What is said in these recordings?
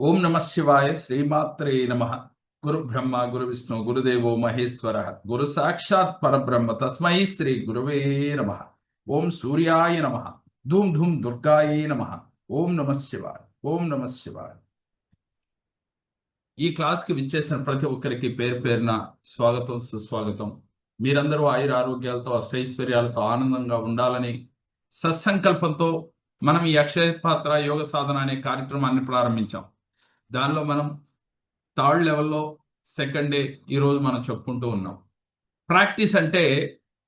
ఓం నమ శివాయ శ్రీమాత్రే నమ. గురు బ్రహ్మ గురు విష్ణు గురుదేవో మహేశ్వర గురు సాక్షాత్ పరబ్రహ్మ తస్మై శ్రీ గురువే నమ. ఓం సూర్యాయ నమ. ధూమ్ ధూమ్ దుర్గాయ నమ. ఓం నమ శివాయ. ఓం నమ శివాయ. ఈ క్లాస్కి విచ్చేసిన ప్రతి ఒక్కరికి పేరు పేరున స్వాగతం సుస్వాగతం. మీరందరూ ఆయుర ఆరోగ్యాలతో అష్టైశ్వర్యాలతో ఆనందంగా ఉండాలని సత్సంకల్పంతో మనం ఈ అక్షయ పాత్ర యోగ సాధన అనే కార్యక్రమాన్ని ప్రారంభించాం. దానిలో మనం థర్డ్ లెవెల్లో సెకండ్ డే ఈరోజు మనం చెప్పుకుంటూ ఉన్నాం. ప్రాక్టీస్ అంటే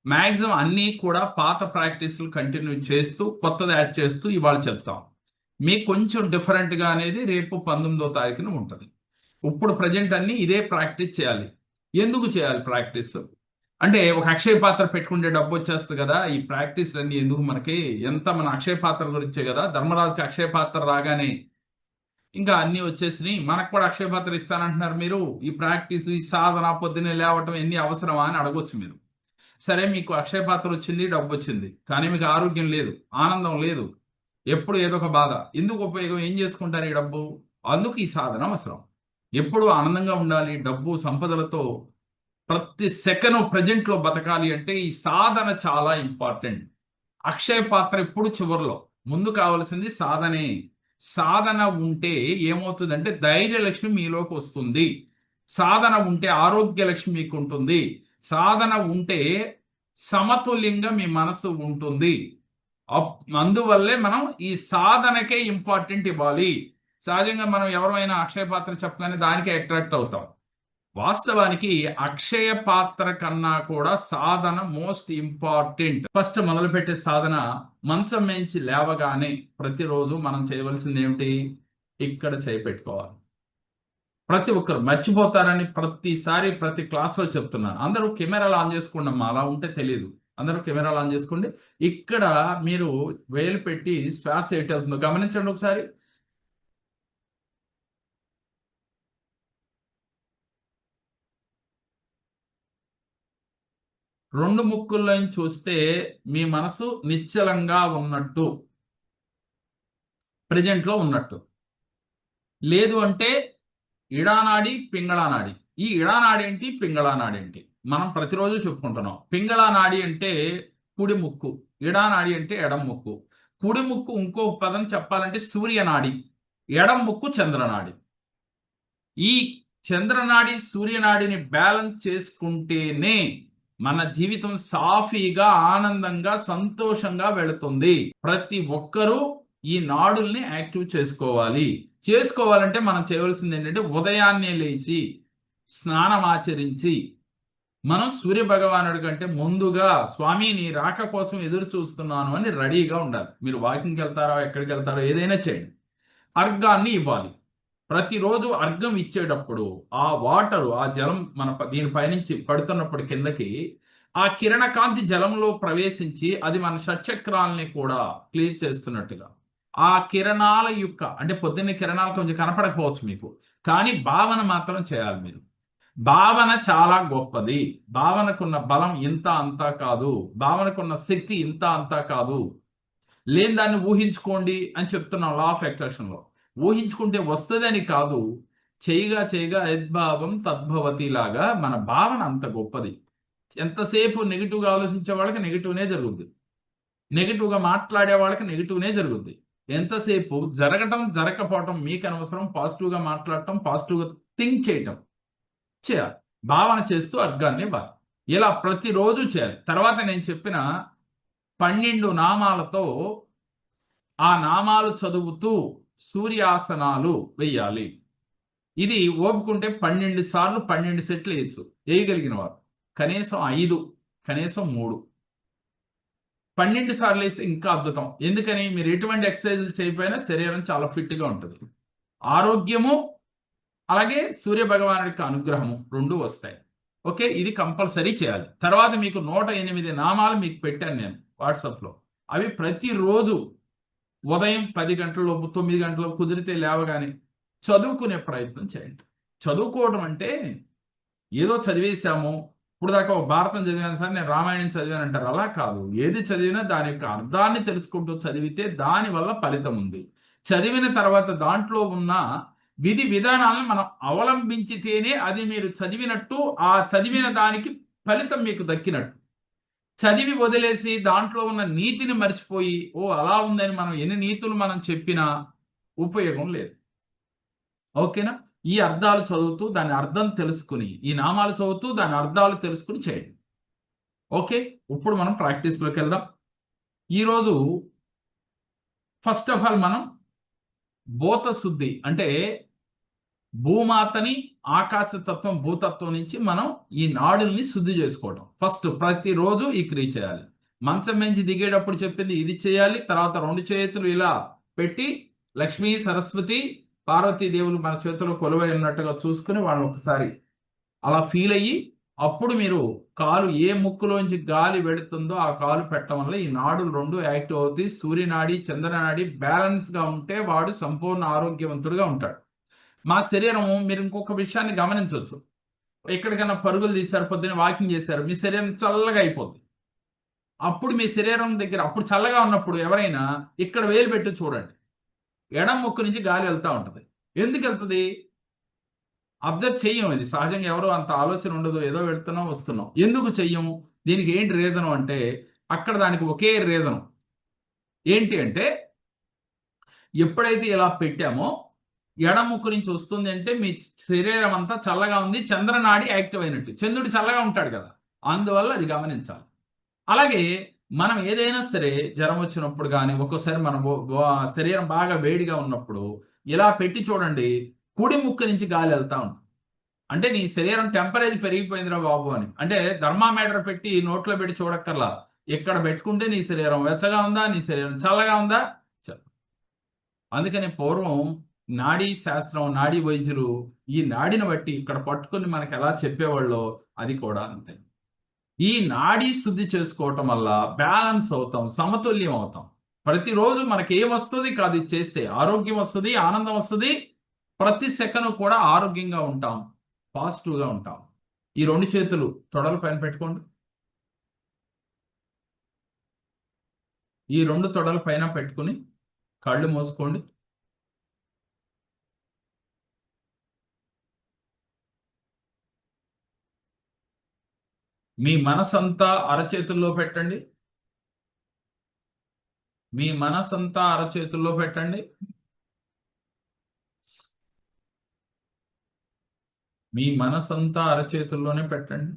మ్యాక్సిమం అన్నీ కూడా పాత ప్రాక్టీస్లు కంటిన్యూ చేస్తూ కొత్తది యాడ్ చేస్తూ ఇవాళ చెప్తాం. మీకు కొంచెం డిఫరెంట్గా అనేది రేపు 19వ తారీఖున ఉంటుంది. ఇప్పుడు ప్రజెంట్ అన్ని ఇదే ప్రాక్టీస్ చేయాలి. ఎందుకు చేయాలి ప్రాక్టీస్ అంటే ఒక అక్షయ పాత్ర పెట్టుకుంటే డబ్బు వచ్చేస్తుంది కదా. ఈ ప్రాక్టీస్లు అన్ని ఎందుకు మనకి? ఎంత మన అక్షయ పాత్ర గురించే కదా. ధర్మరాజుకి అక్షయ పాత్ర రాగానే ఇంకా అన్ని వచ్చేసినాయి, మనకు కూడా అక్షయ పాత్ర ఇస్తానంటున్నారు మీరు. ఈ ప్రాక్టీస్ ఈ సాధన పొద్దున్నే లేవటం ఎన్ని అవసరమా అని అడగొచ్చు మీరు. సరే, మీకు అక్షయ పాత్ర వచ్చింది, డబ్బు వచ్చింది, కానీ మీకు ఆరోగ్యం లేదు, ఆనందం లేదు, ఎప్పుడు ఏదో ఒక బాధ. ఎందుకు ఉపయోగం? ఏం చేసుకుంటారు ఈ డబ్బు? అందుకు ఈ సాధన అవసరం. ఎప్పుడు ఆనందంగా ఉండాలి, డబ్బు సంపదలతో ప్రతి సెకండ్ ప్రజెంట్లో బతకాలి అంటే ఈ సాధన చాలా ఇంపార్టెంట్. అక్షయ పాత్ర ఎప్పుడు చివరిలో, ముందు కావలసింది సాధనే. సాధన ఉంటే ఏమవుతుందంటే ధైర్యలక్ష్మి మీలోకి వస్తుంది. సాధన ఉంటే ఆరోగ్య లక్ష్మి మీకు ఉంటుంది. సాధన ఉంటే సమతుల్యంగా మీ మనసు ఉంటుంది. అందువల్లే మనం ఈ సాధనకే ఇంపార్టెంట్ ఇవ్వాలి. సహజంగా మనం ఎవరైనా అక్షయ పాత్ర చెప్పగానే దానికే అట్రాక్ట్ అవుతాం. వాస్తవానికి అక్షయ పాత్ర కన్నా కూడా సాధన మోస్ట్ ఇంపార్టెంట్. ఫస్ట్ మొదలుపెట్టే సాధన మంచం నుంచి లేవగానే ప్రతిరోజు మనం చేయవలసింది ఏమిటి? ఇక్కడ చేపెట్టుకోవాలి. ప్రతి ఒక్కరు మర్చిపోతారని ప్రతిసారి ప్రతి క్లాస్లో చెప్తున్నాను. అందరూ కెమెరాలు ఆన్ చేసుకోండి. అలా ఉంటే తెలియదు. అందరూ కెమెరాలు ఆన్ చేసుకోండి. ఇక్కడ మీరు వేలు పెట్టి శ్వాస ఎటు వెళ్తుందో గమనించండి ఒకసారి. రెండు ముక్కుల్లో చూస్తే మీ మనసు నిశ్చలంగా ఉన్నట్టు, ప్రజెంట్లో ఉన్నట్టు. లేదు అంటే ఇడానాడి పింగళానాడి. ఈ ఇడానాడి ఏంటి, పింగళానాడి ఏంటి మనం ప్రతిరోజు చెప్పుకుంటున్నాం. పింగళానాడి అంటే కుడి ముక్కు, ఇడానాడి అంటే ఎడం ముక్కు. కుడి ముక్కు ఇంకో పదం చెప్పాలంటే సూర్యనాడి, ఎడం ముక్కు చంద్రనాడి. ఈ చంద్రనాడి సూర్యనాడిని బ్యాలెన్స్ చేసుకుంటేనే మన జీవితం సాఫీగా ఆనందంగా సంతోషంగా వెళుతుంది. ప్రతి ఒక్కరూ ఈ నాడుల్ని యాక్టివ్ చేసుకోవాలంటే మనం చేయవలసింది ఏంటంటే ఉదయాన్నే లేచి స్నానం ఆచరించి మనం సూర్య భగవానుడి కంటే ముందుగా స్వామి నీ రాక కోసం ఎదురు చూస్తున్నాను అని రెడీగా ఉండాలి. మీరు వాకింగ్కి వెళ్తారో ఎక్కడికి వెళ్తారో ఏదైనా చేయండి. అర్ఘాన్ని ఇవ్వాలి. ప్రతిరోజు అర్ఘం ఇచ్చేటప్పుడు ఆ వాటరు, ఆ జలం మన దీనిపైనుంచి పడుతున్నప్పుడు కిందకి ఆ కిరణ కాంతి జలంలో ప్రవేశించి అది మన షట్చక్రాలని కూడా క్లియర్ చేస్తున్నట్టుగా ఆ కిరణాల యొక్క, అంటే పొద్దున్నే కిరణాలు కొంచెం కనపడకపోవచ్చు మీకు, కానీ భావన మాత్రం చేయాలి మీరు. భావన చాలా గొప్పది. భావనకున్న బలం ఇంత అంతా కాదు, భావనకున్న శక్తి ఇంత అంతా కాదు. లేని దాన్ని ఊహించుకోండి అని చెప్తున్నాం లా ఆఫ్ అట్రాక్షన్లో. ఊహించుకుంటే వస్తుందని కాదు, చేయగా చేయగా యద్భావం తద్భవతి లాగా మన భావన అంత గొప్పది. ఎంతసేపు నెగిటివ్గా ఆలోచించే వాళ్ళకి నెగిటివ్నే జరుగుద్ది, నెగిటివ్గా మాట్లాడే వాళ్ళకి నెగిటివ్నే జరుగుద్ది. ఎంతసేపు జరగటం జరగకపోవటం మీకు అనవసరం. పాజిటివ్గా మాట్లాడటం, పాజిటివ్గా థింక్ చేయటం చేయాలి. భావన చేస్తూ అర్ఘాన్ని ఇవ్వాలి. ఇలా ప్రతిరోజు చేయాలి. తర్వాత నేను చెప్పిన 12 నామాలతో ఆ నామాలు చదువుతూ సూర్యాసనాలు వెయ్యాలి. ఇది ఓపుకుంటే 12 సార్లు 12 సెట్లు వేయచ్చు. వేయగలిగిన వారు కనీసం 5, కనీసం 3, 12 సార్లు వేస్తే ఇంకా అద్భుతం. ఎందుకని? మీరు ఎటువంటి ఎక్సర్సైజులు చేయకపోయినా శరీరం చాలా ఫిట్గా ఉంటుంది. ఆరోగ్యము అలాగే సూర్య భగవానుడికి అనుగ్రహము రెండు వస్తాయి. ఓకే, ఇది కంపల్సరీ చేయాలి. తర్వాత మీకు 108 నామాలు మీకు పెట్టాను నేను వాట్సాప్లో. అవి ప్రతిరోజు ఉదయం 10 గంటలలోపు 9 గంటలకు కుదిరితే లేవగానే చదువుకునే ప్రయత్నం చేయండి. చదువుకోవడం అంటే ఏదో చదివేశాము, ఇప్పుడు దాకా భారతం చదివాను సార్, నేను రామాయణం చదివాను అంటారు. అలా కాదు. ఏది చదివినా దాని యొక్క అర్థాన్ని తెలుసుకుంటూ చదివితే దానివల్ల ఫలితం ఉంది. చదివిన తర్వాత దాంట్లో ఉన్న విధి విధానాలను మనం అవలంబించితేనే అది మీరు చదివినట్టు, ఆ చదివిన దానికి ఫలితం మీకు దక్కినట్టు. చదివి వదిలేసి దాంట్లో ఉన్న నీతిని మర్చిపోయి, ఓ అలా ఉందని మనం ఎన్ని నీతులు మనం చెప్పినా ఉపయోగం లేదు. ఓకేనా? ఈ అర్థాలు చదువుతూ దాని అర్థం తెలుసుకుని, ఈ నామాలు చదువుతూ దాని అర్థాలు తెలుసుకుని చేయండి. ఓకే? ఇప్పుడు మనం ప్రాక్టీస్‌లోకి వెళ్దాం. ఈరోజు ఫస్ట్ ఆఫ్ ఆల్ మనం భూత శుద్ధి అంటే భూమాతని, ఆకాశతత్వం, భూతత్వం నుంచి మనం ఈ నాడుల్ని శుద్ధి చేసుకోవడం. ఫస్ట్ ప్రతిరోజు ఈ క్రియ చేయాలి. మంచం నుంచి దిగేటప్పుడు చెప్పింది ఇది చేయాలి. తర్వాత 2 చేతులు ఇలా పెట్టి లక్ష్మీ, సరస్వతి, పార్వతీ దేవులు మన చేతిలో కొలువై ఉన్నట్టుగా చూసుకొని వాళ్ళని ఒకసారి అలా ఫీల్ అయ్యి, అప్పుడు మీరు కాలు ఏ ముక్కులోంచి గాలి వెళుతుందో ఆ కాలు పెట్టడం వల్ల ఈ నాడులు 2 యాక్టివ్ అవుతాయి. సూర్యనాడి, చంద్రనాడి బ్యాలెన్స్‌గా ఉంటే వాడు సంపూర్ణ ఆరోగ్యవంతుడుగా ఉంటాడు. మా శరీరం మీరు ఇంకొక విషయాన్ని గమనించొచ్చు. ఎక్కడికైనా పరుగులు తీశారు, పొద్దున్నే వాకింగ్ చేశారు. మీ శరీరం చల్లగా అయిపోద్ది. అప్పుడు మీ శరీరం దగ్గర అప్పుడు చల్లగా ఉన్నప్పుడు ఎవరైనా ఇక్కడ వేలు పెట్టి చూడండి. ఎడమ ముక్కు నుంచి గాలి వెళ్తా ఉంటది. ఎందుకెళ్తది? అబ్జర్వ్ చెయ్యం ఇది. సహజంగా ఎవరు అంత ఆలోచన ఉండదు. ఏదో వెళ్తున్నాం, వస్తున్నాం. ఎందుకు చెయ్యము? దీనికి ఏంటి రీజను అంటే, అక్కడ దానికి ఒకే రీజను. ఏంటి అంటే, ఎప్పుడైతే ఇలా పెట్టామో, ఎడమ ముక్కు నుంచి వస్తుంది అంటే, మీ శరీరం అంతా చల్లగా ఉంది. చంద్రనాడి యాక్టివ్ అయినట్టు. చంద్రుడు చల్లగా ఉంటాడు కదా! అందువల్ల అది గమనించాలి. అలాగే మనం ఏదైనా సరే జ్వరం వచ్చినప్పుడు గాని, ఒక్కోసారి మన శరీరం బాగా వేడిగా ఉన్నప్పుడు, ఇలా పెట్టి చూడండి. కుడి ముక్కు నుంచి గాలి ఎళ్తా ఉంటుంది. అంటే నీ శరీరం టెంపరేచర్ పెరిగిపోయిందిరా బాబు అని. అంటే థర్మామీటర్ పెట్టి నోట్లో పెట్టి చూడక్కర్లా. ఇక్కడ పెట్టుకుంటే నీ శరీరం వెచ్చగా ఉందా? నీ శరీరం చల్లగా ఉందా? చ అందుకని పూర్వం నాడీ శాస్త్రం, నాడీ వైద్యులు ఈ నాడిని బట్టి ఇక్కడ పట్టుకొని మనకెలా చెప్పేవాళ్ళో అది కూడా అంతే. ఈ నాడీ శుద్ధి చేసుకోవటం వల్ల బ్యాలెన్స్ అవుతాం, సమతుల్యం అవుతాం. ప్రతిరోజు మనకేమొస్తది కాదు ఇది చేస్తే. ఆరోగ్యం వస్తది, ఆనందం వస్తది. ప్రతి సెకను కూడా ఆరోగ్యంగా ఉంటాం. పాజిటివ్‌గా ఉంటాం. ఈ 2 చేతులు తొడల పైన పెట్టుకోండి. ఈ 2 తొడల పైన పెట్టుకొని కళ్ళు మూసుకోండి. మీ మనసంతా అరచేతుల్లో పెట్టండి. మీ మనసంతా అరచేతుల్లో పెట్టండి. మీ మనసంతా అరచేతుల్లోనే పెట్టండి.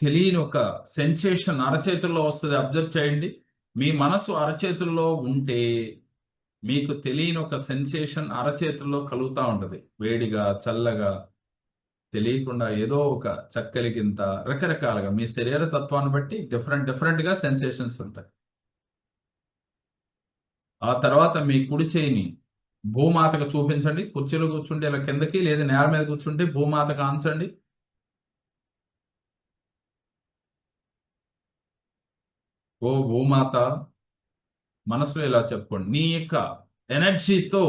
తెలియని ఒక సెన్సేషన్ అరచేతుల్లో వస్తది. అబ్జర్వ్ చేయండి. మీ మనసు అరచేతుల్లో ఉంటే, మీకు తెలియని ఒక సెన్సేషన్ అరచేతుల్లో కలుగుతా ఉంటది. వేడిగా, చల్లగా, తెలియకుండా ఏదో ఒక చక్కలిగింత రకరకాలుగా మీ శరీర తత్వాన్ని బట్టి డిఫరెంట్‌గా సెన్సేషన్స్ ఉంటాయి. ఆ తర్వాత మీ కుడి చేయిని భూమాతకు చూపించండి. కుర్చీలో కూర్చుంటే ఇలా కిందకి లేదా నేల మీద కూర్చుంటే భూమాతకు ఆంచండి. ఓ భూమాత మనసులో ఇలా చెప్పుకోండి. నీ యొక్క ఎనర్జీతో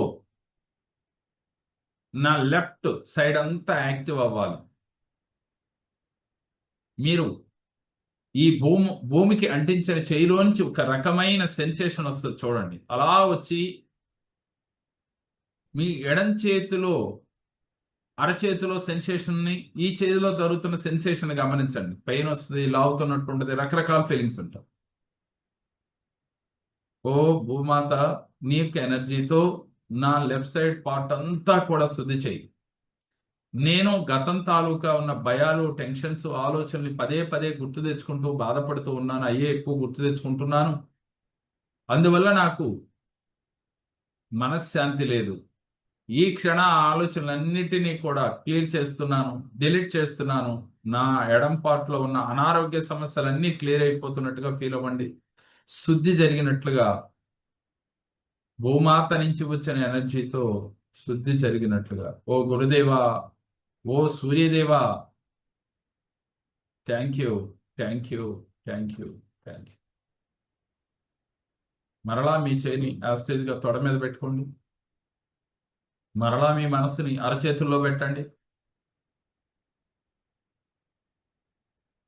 నా లెఫ్ట్ సైడ్ అంతా యాక్టివ్ అవ్వాలి. మీరు ఈ భూమికి అంటించిన చెయ్యిలోంచి ఒక రకమైన సెన్సేషన్ వస్తది చూడండి. అలా వచ్చి మీ ఎడం చేతిలో అరచేతిలో సెన్సేషన్‌ని, ఈ చేతిలో జరుగుతున్న సెన్సేషన్‌ని గమనించండి. పెయిన్ వస్తది, లాగుతున్నట్టు ఉంటది, రకరకాల ఫీలింగ్స్ ఉంటాయి. ఓ భూమాత నీ యొక్క ఎనర్జీతో నా లెఫ్ట్ సైడ్ పార్ట్ అంతా కూడా శుద్ధి చెయ్యి. నేను గతం తాలూకా ఉన్న భయాలు, టెన్షన్స్, ఆలోచనలు పదే పదే గుర్తు తెచ్చుకుంటూ బాధపడుతూ ఉన్నాను. అయ్యే ఎక్కువ గుర్తు తెచ్చుకుంటున్నాను. అందువల్ల నాకు మనశ్శాంతి లేదు. ఈ క్షణ ఆలోచనలన్నిటినీ కూడా క్లియర్ చేస్తున్నాను. డిలీట్ చేస్తున్నాను. నా ఎడమ పార్ట్‌లో ఉన్న అనారోగ్య సమస్యలన్నీ క్లియర్ అయిపోతున్నట్టుగా ఫీల్ అవ్వండి. శుద్ధి జరిగినట్లుగా భూమాత నుంచి వచ్చిన ఎనర్జీతో శుద్ధి జరిగినట్లుగా. ఓ గురుదేవా! ఓ సూర్యదేవా! Thank you. Thank you. Thank you. Thank you. మరలా మీ చేయిని యాస్టీజ్‌గా తొడ మీద పెట్టుకోండి. మరలా మీ మనస్సుని అరచేతుల్లో పెట్టండి.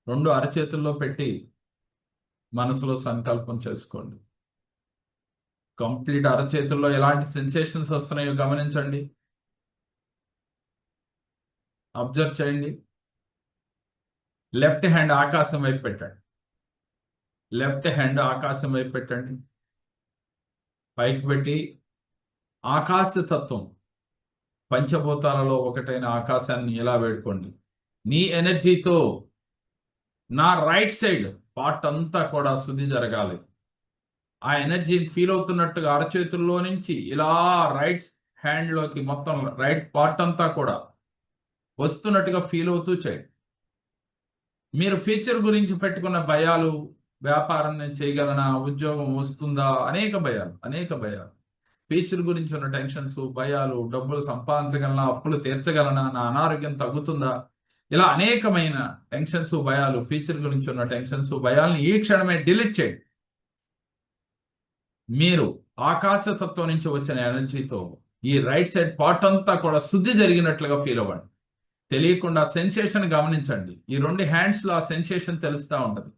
రెండు అరచేతుల్లో పెట్టి మనసులో సంకల్పం చేసుకోండి. కంప్లీట్ అరచేతుల్లో ఎలాంటి సెన్సేషన్స్ వస్తున్నాయో గమనించండి, అబ్జర్వ్ చేయండి. లెఫ్ట్ హ్యాండ్ ఆకాశం వైపు పెట్టండి. లెఫ్ట్ హ్యాండ్ ఆకాశం వైపు పెట్టండి. పైకి పెట్టి ఆకాశ తత్వం, పంచభూతాలలో ఒకటైన ఆకాశాన్ని ఎలా వేడుకోండి. నీ ఎనర్జీతో నా రైట్ సైడ్ పార్ట్ అంతా కూడా శుద్ధి జరగాలి. ఆ ఎనర్జీని ఫీల్ అవుతున్నట్టుగా అరచేతుల్లో నుంచి ఇలా రైట్ హ్యాండ్లోకి మొత్తం రైట్ పార్ట్ అంతా కూడా వస్తున్నట్టుగా ఫీల్ అవుతూ చేయండి. మీరు ఫ్యూచర్ గురించి పెట్టుకున్న భయాలు, వ్యాపారం నేను చేయగలనా, ఉద్యోగం వస్తుందా, అనేక భయాలు. ఫ్యూచర్ గురించి ఉన్న టెన్షన్స్, భయాలు, డబ్బులు సంపాదించగలనా, అప్పులు తీర్చగలనా, నా అనారోగ్యం తగ్గుతుందా, ఇలా అనేకమైన టెన్షన్స్, భయాలు, ఫ్యూచర్ గురించి ఉన్న టెన్షన్స్, భయాలను ఈ క్షణమే డిలీట్ చేయండి. మీరు ఆకాశతత్వం నుంచి వచ్చిన ఎనర్జీతో ఈ రైట్ సైడ్ పార్ట్ అంతా కూడా శుద్ధి జరిగినట్లుగా ఫీల్ అవ్వండి. తెలియకుండా సెన్సేషన్ గమనించండి. ఈ రెండు హ్యాండ్స్ లో ఆ సెన్సేషన్ తెలుస్తూ ఉంటది.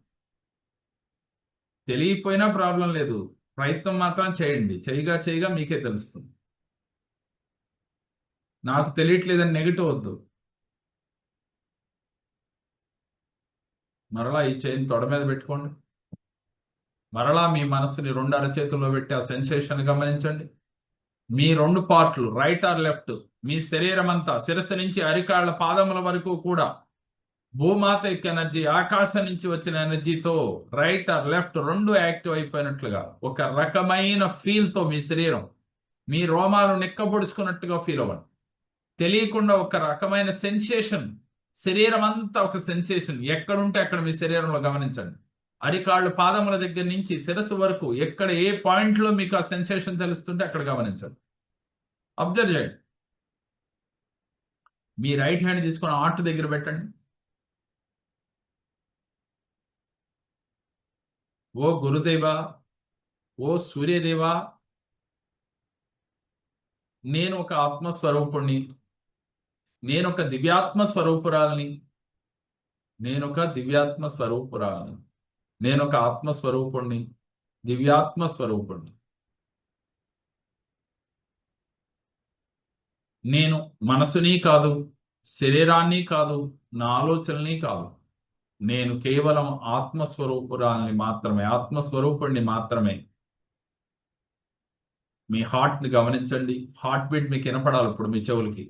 తెలియకపోయినా ప్రాబ్లం లేదు, ప్రయత్నం మాత్రం చేయండి. చేయగా మీకే తెలుస్తుంది. నాకు తెలియట్లేదని నెగిటివ్ వద్దు. మరలా ఈ చైన్ తొడ మీద పెట్టుకోండి. మరలా మీ మనసుని రెండు అరచేతుల్లో పెట్టి ఆ సెన్సేషన్ గమనించండి. మీ రెండు పార్ట్లు రైట్ ఆర్ లెఫ్ట్, మీ శరీరం అంతా శిరస్సు నుంచి అరికాళ్ల పాదముల వరకు కూడా భూమాత యొక్క ఎనర్జీ, ఆకాశం నుంచి వచ్చిన ఎనర్జీతో రైట్ ఆర్ లెఫ్ట్ రెండు యాక్టివ్ అయిపోయినట్లుగా ఒక రకమైన ఫీల్ తో మీ శరీరం, మీ రోమాలు నిక్కబొడుచుకున్నట్టుగా ఫీల్ అవ్వండి. తెలియకుండా ఒక రకమైన సెన్సేషన్, శరీరం అంతా ఒక సెన్సేషన్ ఎక్కడుంటే అక్కడ మీ శరీరంలో గమనించండి. అరికాళ్ళు పాదముల దగ్గర నుంచి శిరస్సు వరకు ఎక్కడ ఏ పాయింట్ లో మీకు ఆ సెన్సేషన్ తెలుస్తుంటే అక్కడ గమనించండి. అబ్జర్వ్ చేయండి. మీ రైట్ హ్యాండ్ తీసుకొని ఆర్ట్ దగ్గర పెట్టండి. ఓ గురుదేవా, ఓ సూర్యదేవా, నేను ఒక ఆత్మస్వరూపుణ్ణి, నేను ఒక దివ్యాత్మ స్వరూపురాల్ని, నేను ఒక దివ్యాత్మ స్వరూపురాల్ని, నేను ఒక ఆత్మస్వరూపుణ్ణి, దివ్యాత్మ స్వరూపుణ్ణి. నేను మనసుని కాదు, శరీరాన్ని కాదు, నా ఆలోచనని కాదు, నేను కేవలం ఆత్మస్వరూపురాల్ని మాత్రమే, ఆత్మస్వరూపుణ్ణి మాత్రమే. మీ హార్ట్ ని గమనించండి. హార్ట్ బీట్ మీకు వినపడాలి ఇప్పుడు మీ చెవులకి.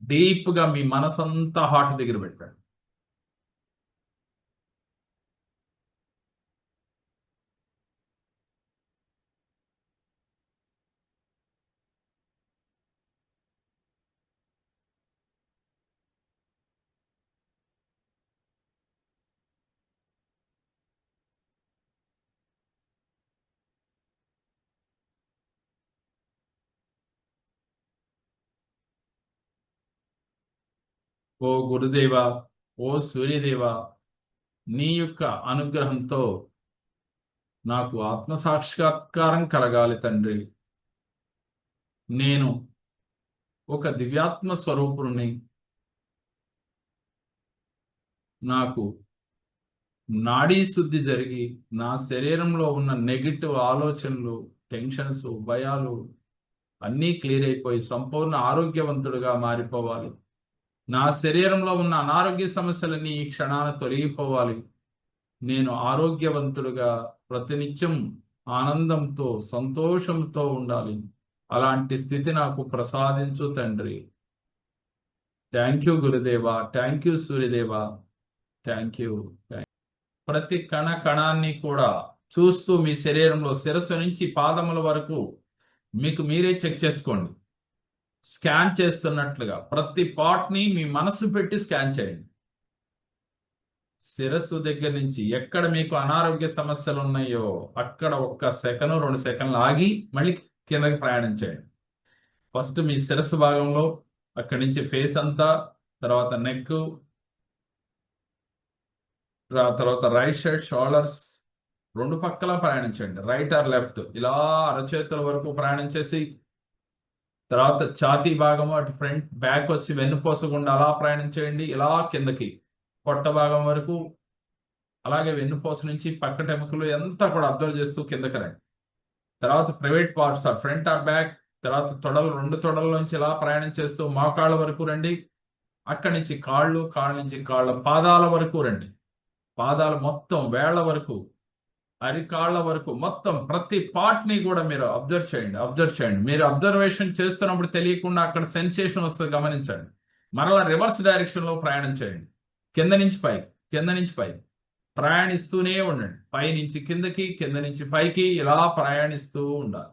డీప్ గా మీ మనసంతా హార్ట్ దగ్గర పెట్టండి. ఓ గురుదేవా, ఓ సూర్యదేవా, నీ యొక్క అనుగ్రహంతో నాకు ఆత్మసాక్షాత్కారం కలగాలి తండ్రి. నేను ఒక దివ్యాత్మ స్వరూపుణ్ణి. నాకు నాడీ శుద్ధి జరిగి నా శరీరంలో ఉన్న నెగిటివ్ ఆలోచనలు, టెన్షన్స్, భయాలు అన్నీ క్లియర్ అయిపోయి సంపూర్ణ ఆరోగ్యవంతుడిగా మారిపోవాలి. నా శరీరంలో ఉన్న అనారోగ్య సమస్యలన్నీ ఈ క్షణాన తొలగిపోవాలి. నేను ఆరోగ్యవంతుడుగా ప్రతినిత్యం ఆనందంతో, సంతోషంతో ఉండాలి. అలాంటి స్థితి నాకు ప్రసాదించు తండ్రి. థ్యాంక్ యూ గురుదేవా, థ్యాంక్ యూ సూర్యదేవా, థ్యాంక్ యూ. ప్రతి కణ కణాన్ని కూడా చూస్తూ మీ శరీరంలో శిరస్సు నుంచి పాదముల వరకు మీకు మీరే చెక్ చేసుకోండి. స్కాన్ చేస్తున్నట్లుగా ప్రతి పార్ట్ ని మీ మనసు పెట్టి స్కాన్ చేయండి. శిరస్సు దగ్గర నుంచి ఎక్కడ మీకు అనారోగ్య సమస్యలు ఉన్నాయో అక్కడ 1 సెకను 2 సెకండ్లు ఆగి మళ్ళీ కిందకి ప్రయాణం చేయండి. ఫస్ట్ మీ శిరస్సు భాగంలో, అక్కడి నుంచి ఫేస్ అంతా, తర్వాత నెక్, తర్వాత రైట్ సైడ్ షోల్డర్స్, రెండు పక్కల ప్రయాణించండి. రైట్ ఆర్ లెఫ్ట్ ఇలా అరచేతుల వరకు ప్రయాణం చేసి, తర్వాత ఛాతీ భాగము అటు ఫ్రంట్ బ్యాక్ వచ్చి వెన్నుపూస గుండా అలా ప్రయాణం చేయండి. ఇలా కిందకి పొట్ట భాగం వరకు, అలాగే వెన్నుపూస నుంచి పక్కటెముకలు అంతా కూడా అబ్జర్వ్ చేస్తూ కిందకి రండి. తర్వాత private parts or front or back, తర్వాత తొడలు, 2 తొడల నుంచి ఇలా ప్రయాణం చేస్తూ మోకాళ్ళ వరకు రండి. అక్కడి నుంచి కాళ్ళు, కాళ్ళ నుంచి కాళ్ళ పాదాల వరకు రండి. పాదాలు మొత్తం వేళ్ల వరకు, అరికాళ్ళ వరకు, మొత్తం ప్రతి పార్ట్ ని కూడా మీరు అబ్జర్వ్ చేయండి. మీరు అబ్జర్వేషన్ చేస్తున్నప్పుడు తెలియకుండా అక్కడ సెన్సేషన్ వస్తుంది, గమనించండి. మరలా రివర్స్ డైరెక్షన్ లో ప్రయాణం చేయండి. కింద నుంచి పైకి, కింద నుంచి పైకి ప్రయాణిస్తూనే ఉండండి. పై నుంచి కిందకి, కింద నుంచి పైకి ఇలా ప్రయాణిస్తూ ఉండాలి.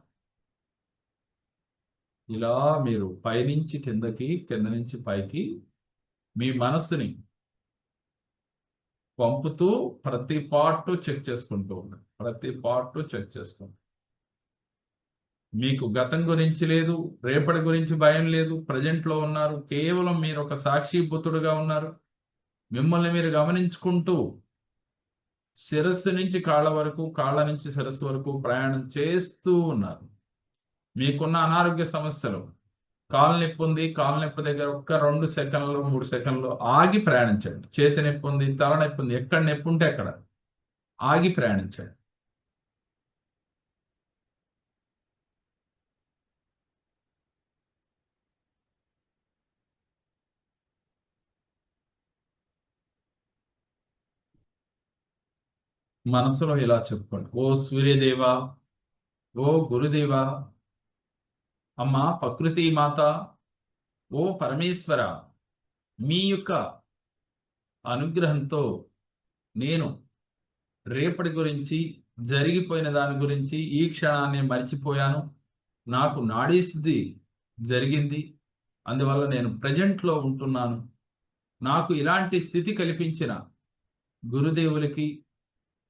ఇలా మీరు పైనుంచి కిందకి, కింద నుంచి పైకి మీ మనస్సుని పంపుతూ ప్రతి పార్ట్ చెక్ చేసుకుంటూ ఉండండి. ప్రతి పార్ట్ చెక్ చేసుకుంటూ. మీకు గతం గురించి లేదు, రేపటి గురించి భయం లేదు. ప్రజెంట్ లో ఉన్నారు. కేవలం మీరు ఒక సాక్షిభూతుడుగా ఉన్నారు. మిమ్మల్ని మీరు గమనించుకుంటూ శిరస్సు నుంచి కాళ్ళ వరకు, కాళ్ళ నుంచి శిరస్సు వరకు ప్రయాణం చేస్తూ ఉన్నారు. మీకున్న అనారోగ్య సమస్యలు, కాలు నొప్పి ఉంది, కాలు నొప్పి దగ్గర ఒక్క 2 సెకండ్లు 3 సెకండ్లు ఆగి ప్రయాణించండి. చేతి నొప్పి ఉంది, తల నొప్పి ఉంది, ఎక్కడ నొప్పి ఉంటే అక్కడ ఆగి ప్రయాణించండి. మనసులో ఇలా చెప్పుకోండి. ఓ సూర్యదేవా, ఓ గురుదేవా, అమ్మ ప్రకృతి మాత, ఓ పరమేశ్వర, మీ యొక్క అనుగ్రహంతో నేను రేపటి గురించి, జరిగిపోయిన దాని గురించి ఈ క్షణాన్ని మర్చిపోయాను. నాకు నాడీ స్థితి జరిగింది, అందువల్ల నేను ప్రజెంట్లో ఉంటున్నాను. నాకు ఇలాంటి స్థితి కల్పించిన గురుదేవులకి,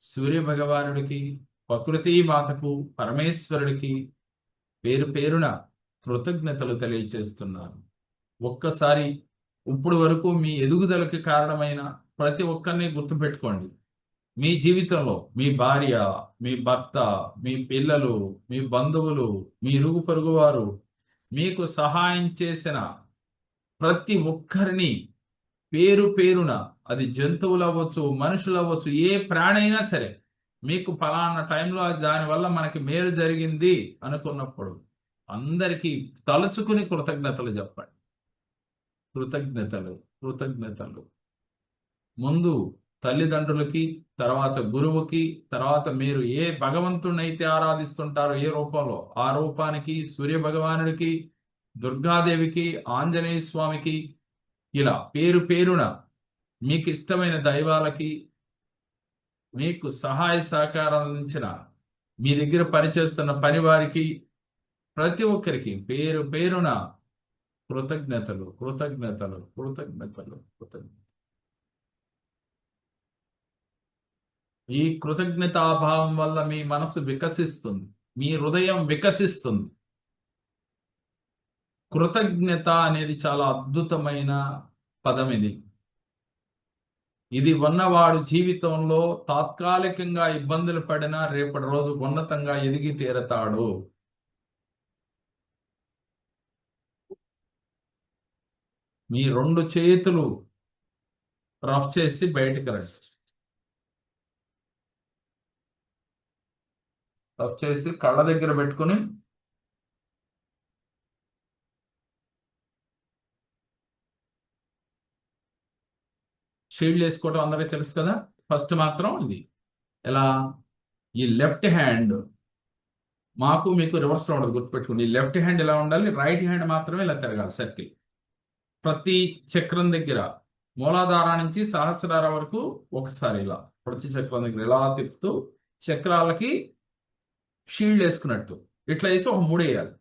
సూర్య భగవానుడికి, ప్రకృతి మాతకు, పరమేశ్వరుడికి పేరు పేరున కృతజ్ఞతలు తెలియచేస్తున్నాను. ఒక్కసారి ఇప్పుడు వరకు మీ ఎదుగుదలకి కారణమైన ప్రతి ఒక్కరిని గుర్తుపెట్టుకోండి. మీ జీవితంలో మీ భార్య, మీ భర్త, మీ పిల్లలు, మీ బంధువులు, మీ ఇరుగు పొరుగు వారు, మీకు సహాయం చేసిన ప్రతి ఒక్కరిని పేరు పేరున, అది జంతువులు అవ్వచ్చు, మనుషులు అవ్వచ్చు, ఏ ప్రాణి అయినా సరే, మీకు ఫలానా టైంలో దానివల్ల మనకి మేలు జరిగింది అనుకున్నప్పుడు అందరికీ తలుచుకుని కృతజ్ఞతలు చెప్పండి. కృతజ్ఞతలు, కృతజ్ఞతలు. ముందు తల్లిదండ్రులకి, తర్వాత గురువుకి, తర్వాత మీరు ఏ భగవంతునైతే ఆరాధిస్తుంటారో ఏ రూపంలో, ఆ రూపానికి, సూర్య భగవానుడికి, దుర్గాదేవికి, ఆంజనేయ స్వామికి, ఇలా పేరు పేరున మీకు ఇష్టమైన దైవాలకి, మీకు సహాయ సహకారం అందించిన మీ దగ్గర పనిచేస్తున్న పని వారికి, ప్రతి ఒక్కరికి పేరు పేరున కృతజ్ఞతలు, కృతజ్ఞతలు, కృతజ్ఞతలు, కృతజ్ఞతలు. ఈ కృతజ్ఞతాభావం వల్ల మీ మనసు వికసిస్తుంది, మీ హృదయం వికసిస్తుంది. కృతజ్ఞత అనేది చాలా అద్భుతమైన పదం. ఇది ఉన్నవాడు జీవితంలో తాత్కాలికంగా ఇబ్బందులు పడినా రేపటి రోజు ఉన్నతంగా ఎదిగి తీరతాడు. మీ 2 చేతులు రఫ్ చేసి బయటకు రండి. రఫ్ చేసి కళ్ళ దగ్గర పెట్టుకుని షీల్డ్ వేసుకోవడం అందరికీ తెలుసు కదా. ఫస్ట్ మాత్రం ఇది ఎలా, ఈ లెఫ్ట్ హ్యాండ్ మాకు మీకు రివర్స్ లో ఉండదు, గుర్తుపెట్టుకోండి. ఈ లెఫ్ట్ హ్యాండ్ ఇలా ఉండాలి, రైట్ హ్యాండ్ మాత్రమే ఇలా తిరగాలి సర్కిల్. ప్రతి చక్రం దగ్గర మూలాధార నుంచి సహస్రార వరకు ఒకసారి ఇలా ప్రతి చక్రం దగ్గర ఇలా తిప్పుతూ చక్రాలకి షీల్డ్ వేసుకున్నట్టు ఇట్లా వేసి ఒక 3 వేయాలి.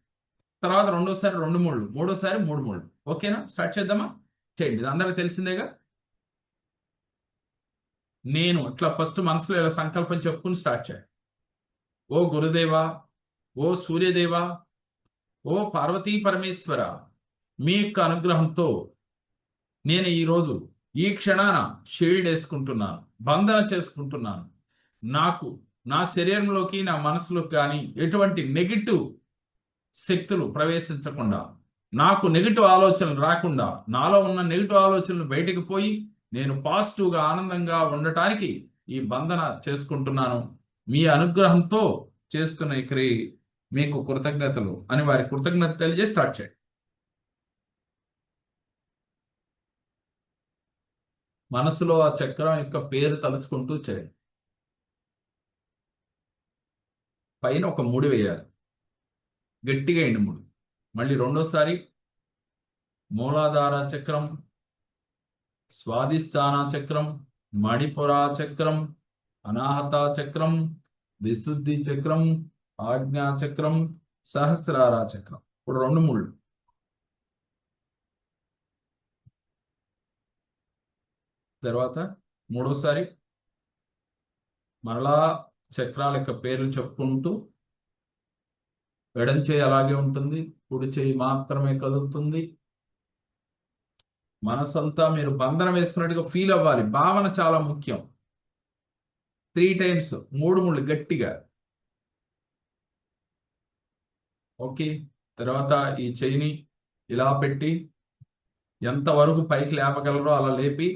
తర్వాత రెండోసారి 2 ముళ్ళు, మూడోసారి 3 ముళ్ళు. ఓకేనా? స్టార్ట్ చేద్దామా? చేయండి, అందరికి తెలిసిందేగా. నేను ఇట్లా ఫస్ట్ మనసులో ఇలా సంకల్పం చెప్పుకుని స్టార్ట్ చేయండి. ఓ గురుదేవా, ఓ సూర్యదేవా, ఓ పార్వతీ పరమేశ్వర, మీ యొక్క అనుగ్రహంతో నేను ఈరోజు ఈ క్షణాన షీల్డ్ వేసుకుంటున్నాను, బంధన చేసుకుంటున్నాను. నాకు నా శరీరంలోకి, నా మనసులోకి కానీ ఎటువంటి నెగిటివ్ శక్తులు ప్రవేశించకుండా, నాకు నెగిటివ్ ఆలోచనలు రాకుండా, నాలో ఉన్న నెగిటివ్ ఆలోచనలు బయటకు పోయి నేను పాజిటివ్గా ఆనందంగా ఉండటానికి ఈ బంధన చేసుకుంటున్నాను. మీ అనుగ్రహంతో చేస్తున్న ఈ క్రియ మీకు కృతజ్ఞతలు అని వారి కృతజ్ఞత తెలియజేసి స్టార్ట్ చేయండి. మనసులో ఆ చక్రం యొక్క పేరు తలుసుకుంటూ చేయండి. పైన ఒక ముడి వేయాలి, గట్టిగా ఎండు ముడి. మళ్ళీ రెండోసారి మూలాధార చక్రం, స్వాదిష్టాన చక్రం, మణిపుర చక్రం, అనాహత చక్రం, విశుద్ధి చక్రం, ఆజ్ఞా చక్రం, సహస్రార చక్రం. ఇప్పుడు రెండు ముళ్ళు. తర్వాత మూడోసారి మరలా చక్రాల యొక్క పేర్లు చెప్పుకుంటూ, ఎడం చేయి అలాగే ఉంటుంది, కుడి చేయి మాత్రమే కదులుతుంది. మనసంతా మీరు బంధనం వేసుకున్నట్టుగా ఫీల్ అవ్వాలి. భావన చాలా ముఖ్యం. 3 టైమ్స్, 3 ముళ్ళు గట్టిగా. ఓకే. తర్వాత ఈ చెయ్యిని ఇలా పెట్టి ఎంతవరకు పైకి లేపగలరో అలా లేపి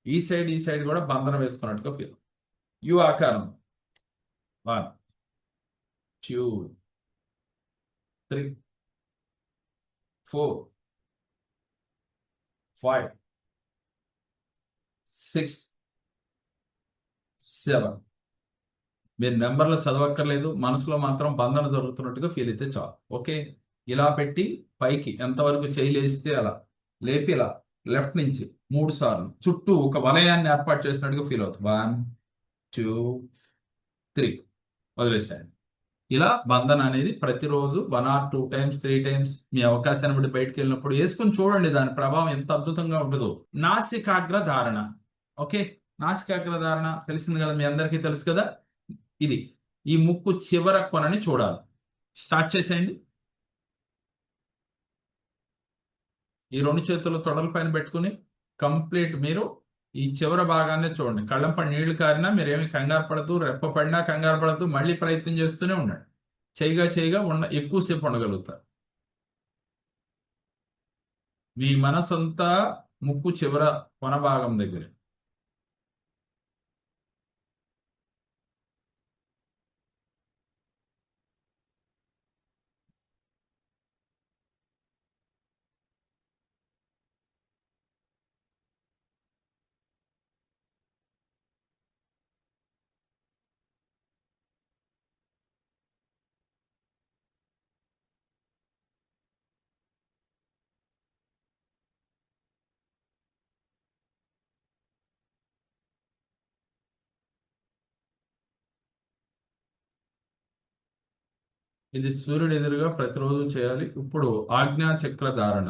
ఈ సైడ్ కూడా బంధనం వేసుకున్నట్టుగా ఫీల్. యు ఆకారం. 1 2 3 4 5 6 7. మీరు నెంబర్లో చదవక్కర్లేదు, మనసులో మాత్రం బంధన జరుగుతున్నట్టుగా ఫీల్ అయితే చాలు. ఓకే. ఇలా పెట్టి పైకి ఎంతవరకు చేయి లేస్తే అలా లేపి ఇలా లెఫ్ట్ నుంచి 3 సార్లు చుట్టూ ఒక వలయాన్ని ఏర్పాటు చేసినట్టుగా ఫీల్ అవుతుంది. 1 2 3 వదిలేసాయండి. ఇలా బంధన అనేది ప్రతిరోజు 1 or 2 టైమ్స్ 3 టైమ్స్ మీ అవకాశాన్ని బట్టి బయటకు వెళ్ళినప్పుడు వేసుకొని చూడండి, దాని ప్రభావం ఎంత అద్భుతంగా ఉంటుందో. నాసికాగ్ర ధారణ. ఓకే. నాసికాగ్ర ధారణ తెలిసింది కదా, మీ అందరికీ తెలుసు కదా. ఇది ఈ ముక్కు చివర కొనని చూడాలి. స్టార్ట్ చేసేయండి. ఈ రెండు చేతులు తొడల పైన పెట్టుకుని కంప్లీట్ మీరు ఈ చివర భాగాన్ని చూడండి. కళ్ళంపై నీళ్లు కారినా మీరేమి కంగారు పడద్దు, రెప్ప పడినా కంగారు పడద్దు, మళ్ళీ ప్రయత్నం చేస్తూనే ఉండండి. చేయగా ఎక్కువసేపు ఉండగలుగుతారు. మీ మనసంతా ముక్కు చివర కొన భాగం దగ్గర. ఇది సూర్యుడు ఎదురుగా ప్రతిరోజు చేయాలి. ఇప్పుడు ఆజ్ఞా చక్ర ధారణ.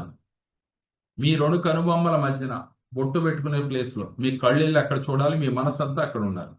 మీ రెండు కనుబొమ్మల మధ్యన బొట్టు పెట్టుకునే ప్లేస్ లో మీ కళ్ళెళ్ళి అక్కడ చూడాలి, మీ మనసంతా అక్కడ ఉండాలి.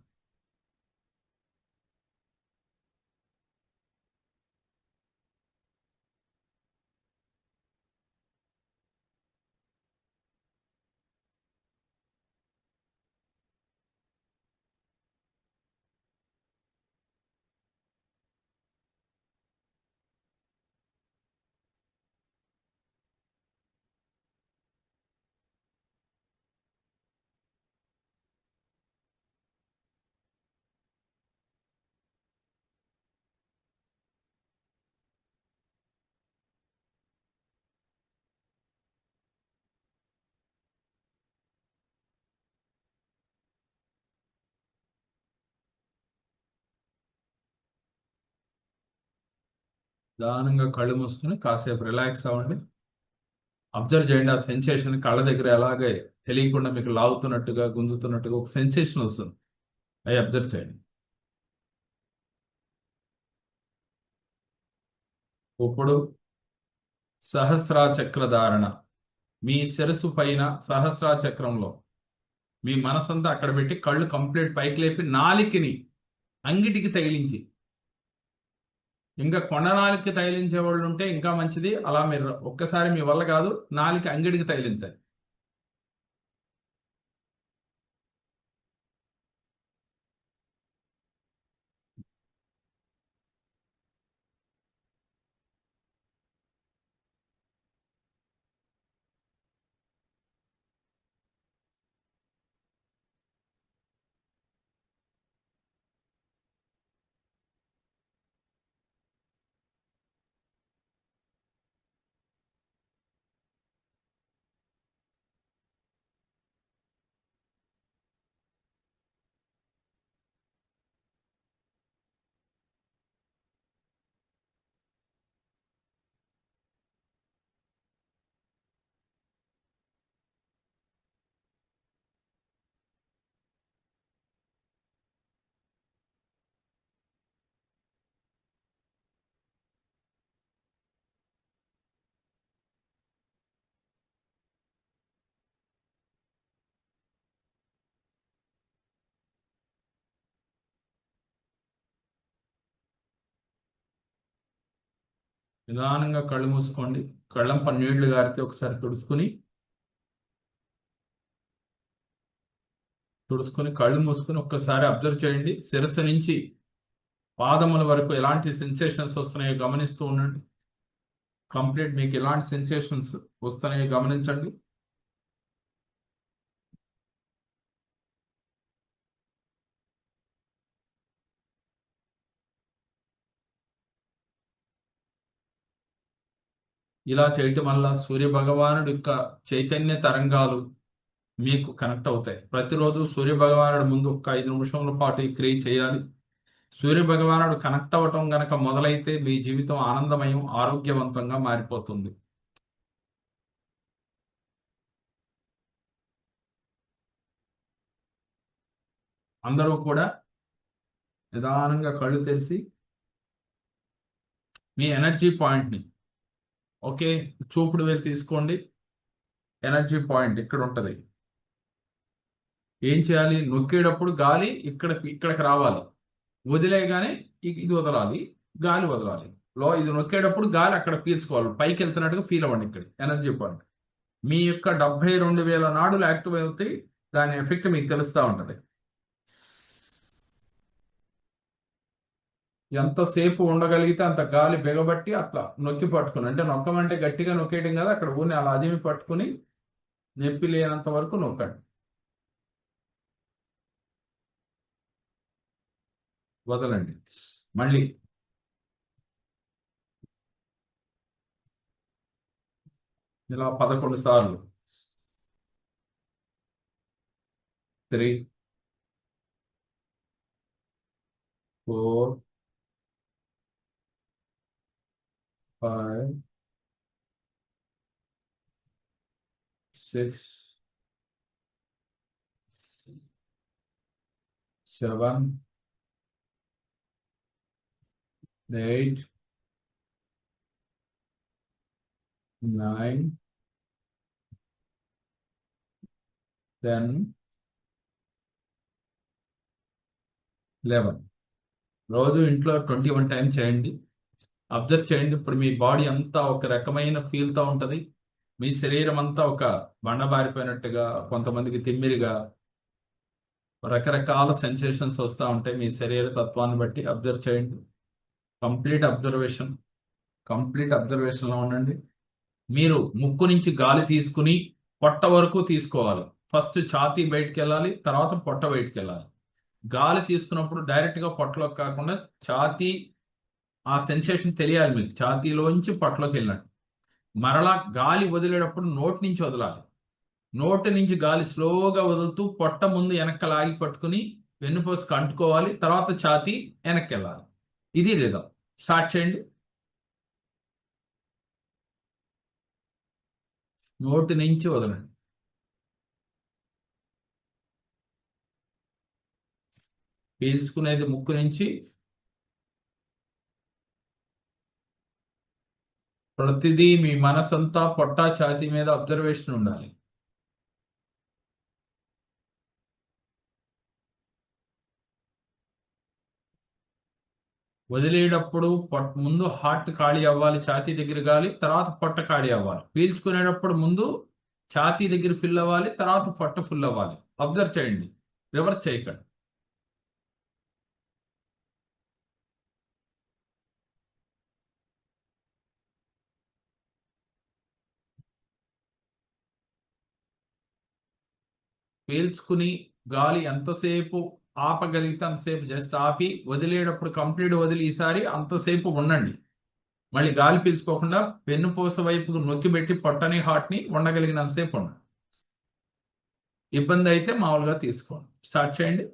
దానంగా కళ్ళు మూసుకుని కాసేపు రిలాక్స్ అవ్వండి. అబ్జర్వ్ చేయండి ఆ సెన్సేషన్. కళ్ళ దగ్గర ఎలాగే తెలియకుండా మీకు లాగుతున్నట్టుగా గుంజుతున్నట్టుగా ఒక సెన్సేషన్ వస్తుంది. అవి అబ్జర్వ్ చేయండి. ఇప్పుడు సహస్రా చక్ర ధారణ. మీ శిరస్సు పైన సహస్రా చక్రంలో మీ మనసంతా అక్కడ పెట్టి కళ్ళు కంప్లీట్ పైకి లేపి నాలికని అంగిటికి తగిలించి, ఇంకా కొండ నాలికకి తగిలించే వాళ్ళు ఉంటే ఇంకా మంచిది. అలా మీరు ఒక్కసారి మీ వల్ల కాదు, నాలిక అంగిటికి తగిలించాలి. నిదానంగా కళ్ళు మూసుకోండి. కళ్ళంప నీళ్లు గారితే ఒకసారి తుడుచుకొని కళ్ళు మూసుకొని ఒక్కసారి అబ్జర్వ్ చేయండి. శిరస్సు నుంచి పాదముల వరకు ఎలాంటి సెన్సేషన్స్ వస్తున్నాయో గమనిస్తూ ఉండండి. కంప్లీట్ మీకు ఎలాంటి సెన్సేషన్స్ వస్తున్నాయో గమనించండి. ఇలా చేయటం వల్ల సూర్య భగవానుడి యొక్క చైతన్య తరంగాలు మీకు కనెక్ట్ అవుతాయి. ప్రతిరోజు సూర్య భగవానుడి ముందు ఒక 5 నిమిషముల పాటు ఈ క్రియ చేయాలి. సూర్య భగవానుడు కనెక్ట్ అవ్వటం గనక మొదలైతే మీ జీవితం ఆనందమయం, ఆరోగ్యవంతంగా మారిపోతుంది. అందరూ కూడా నిదానంగా కళ్ళు తెరిచి మీ ఎనర్జీ పాయింట్ని, ఓకే, చూపుడు వేలు తీసుకోండి. ఎనర్జీ పాయింట్ ఇక్కడ ఉంటుంది. ఏం చేయాలి? నొక్కేటప్పుడు గాలి ఇక్కడికి రావాలి. వదిలేయగానే ఇది వదలాలి, గాలి వదలాలి. ఇది నొక్కేటప్పుడు గాలి అక్కడ పీల్చుకోవాలి. పైకి వెళ్తున్నట్టుగా ఫీల్ అవ్వండి. ఇక్కడ ఎనర్జీ పాయింట్. మీ యొక్క 72,000 నాడులు యాక్టివ్ అవుతాయి. దాని ఎఫెక్ట్ మీకు తెలుస్తూ ఉంటుంది. ఎంతసేపు ఉండగలిగితే అంత గాలి బిగబట్టి అట్లా నొక్కి పట్టుకుని, అంటే నొక్కమంటే గట్టిగా నొక్కేయడం కదా, అక్కడ ఊరిని అలా అదిమి పట్టుకుని నొప్పి లేనంత వరకు నొక్కండి. వదలండి. మళ్ళీ ఇలా 11 సార్లు. 3, 4, 5, 6, 7, 8, 9, 10, 11. రోజు ఇంట్లో 21 టైమ్స్ చేయండి. అబ్జర్వ్ చేయండి. ఇప్పుడు మీ బాడీ అంతా ఒక రకమైన ఫీల్తో ఉంటుంది. మీ శరీరం అంతా ఒక బండబారిపోయినట్టుగా, కొంతమందికి తిమ్మిరిగా, రకరకాల సెన్సేషన్స్ వస్తూ ఉంటాయి. మీ శరీర తత్వాన్ని బట్టి అబ్జర్వ్ చేయండి. కంప్లీట్ అబ్జర్వేషన్, కంప్లీట్ అబ్జర్వేషన్లో ఉండండి. మీరు ముక్కు నుంచి గాలి తీసుకుని పొట్ట వరకు తీసుకోవాలి. ఫస్ట్ ఛాతీ బయటికి వెళ్ళాలి, తర్వాత పొట్ట బయటికి వెళ్ళాలి. గాలి తీసుకున్నప్పుడు డైరెక్ట్గా పొట్టలోకి కాకుండా ఛాతీ, ఆ సెన్సేషన్ తెలియాలి మీకు, ఛాతీలోంచి పొట్టలోకి వెళ్ళినట్టు. మరలా గాలి వదిలేటప్పుడు నోటి నుంచి వదలాలి. నోటి నుంచి గాలి స్లోగా వదులుతూ పొట్ట ముందు వెనక్కి లాగి పట్టుకుని వెన్నుపూసకు అంటుకోవాలి. తర్వాత ఛాతీ వెనక్కి వెళ్ళాలి. ఇది రిధం. స్టార్ట్ చేయండి. నోటి నుంచి వదలండి. పీల్చుకునేది ముక్కు నుంచి. ప్రతిదీ మీ మనసంతా పొట్ట ఛాతీ మీద అబ్జర్వేషన్ ఉండాలి. వదిలేటప్పుడు ముందు హార్ట్ ఖాళీ అవ్వాలి, ఛాతీ దగ్గర గాలి, తర్వాత పొట్ట ఖాళీ అవ్వాలి. పీల్చుకునేటప్పుడు ముందు ఛాతీ దగ్గర ఫిల్ అవ్వాలి, తర్వాత పొట్ట ఫుల్ అవ్వాలి. అబ్జర్వ్ చేయండి, రివర్స్ చేయకండి. పీల్చుకుని గాలి ఎంతసేపు ఆపగలిగితే అంతసేపు జస్ట్ ఆపి, వదిలేటప్పుడు కంప్లీట్ వదిలి ఈసారి అంతసేపు ఉండండి. మళ్ళీ గాలి పీల్చుకోకుండా వెన్నుపూస వైపుకు నొక్కి పెట్టి పొట్టని హార్ట్ని ఉండగలిగినంతసేపు ఉండండి. ఇబ్బంది అయితే మామూలుగా తీసుకోండి. స్టార్ట్ చేయండి.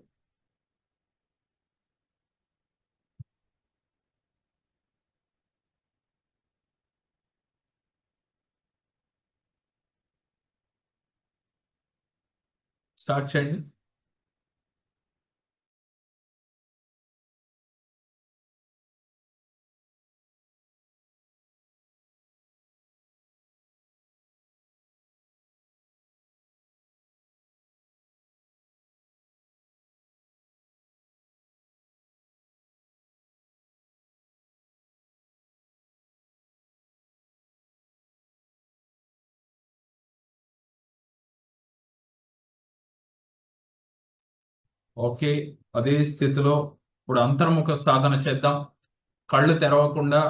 స్టార్ట్ చేయండి. ఓకే. అదే స్థితిలో ఇప్పుడు అంతర్ముఖ సాధన చేద్దాం. కళ్ళు తెరవకుండా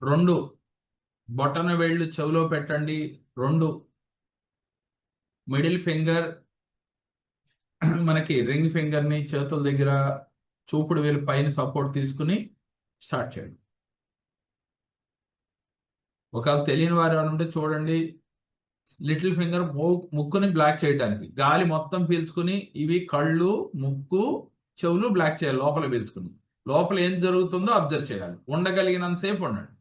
2 బొటన వేళ్ళు చెవిలో పెట్టండి. 2 మిడిల్ ఫింగర్ మనకి రింగ్ ఫింగర్ ని చేతుల దగ్గర చూపుడు వేలు పైన సపోర్ట్ తీసుకుని స్టార్ట్ చేయండి. ఒకవేళ తెలియని వారు ఎవరు ఉంటే చూడండి, లిటిల్ ఫింగర్ ముక్కుని బ్లాక్ చేయడానికి గాలి మొత్తం పీల్చుకుని ఇవి కళ్ళు, ముక్కు, చెవులు బ్లాక్ చేయాలి. లోపల పీల్చుకుని లోపల ఏం జరుగుతుందో అబ్జర్వ్ చేయాలి. ఉండగలిగినంత సేపు ఉండండి.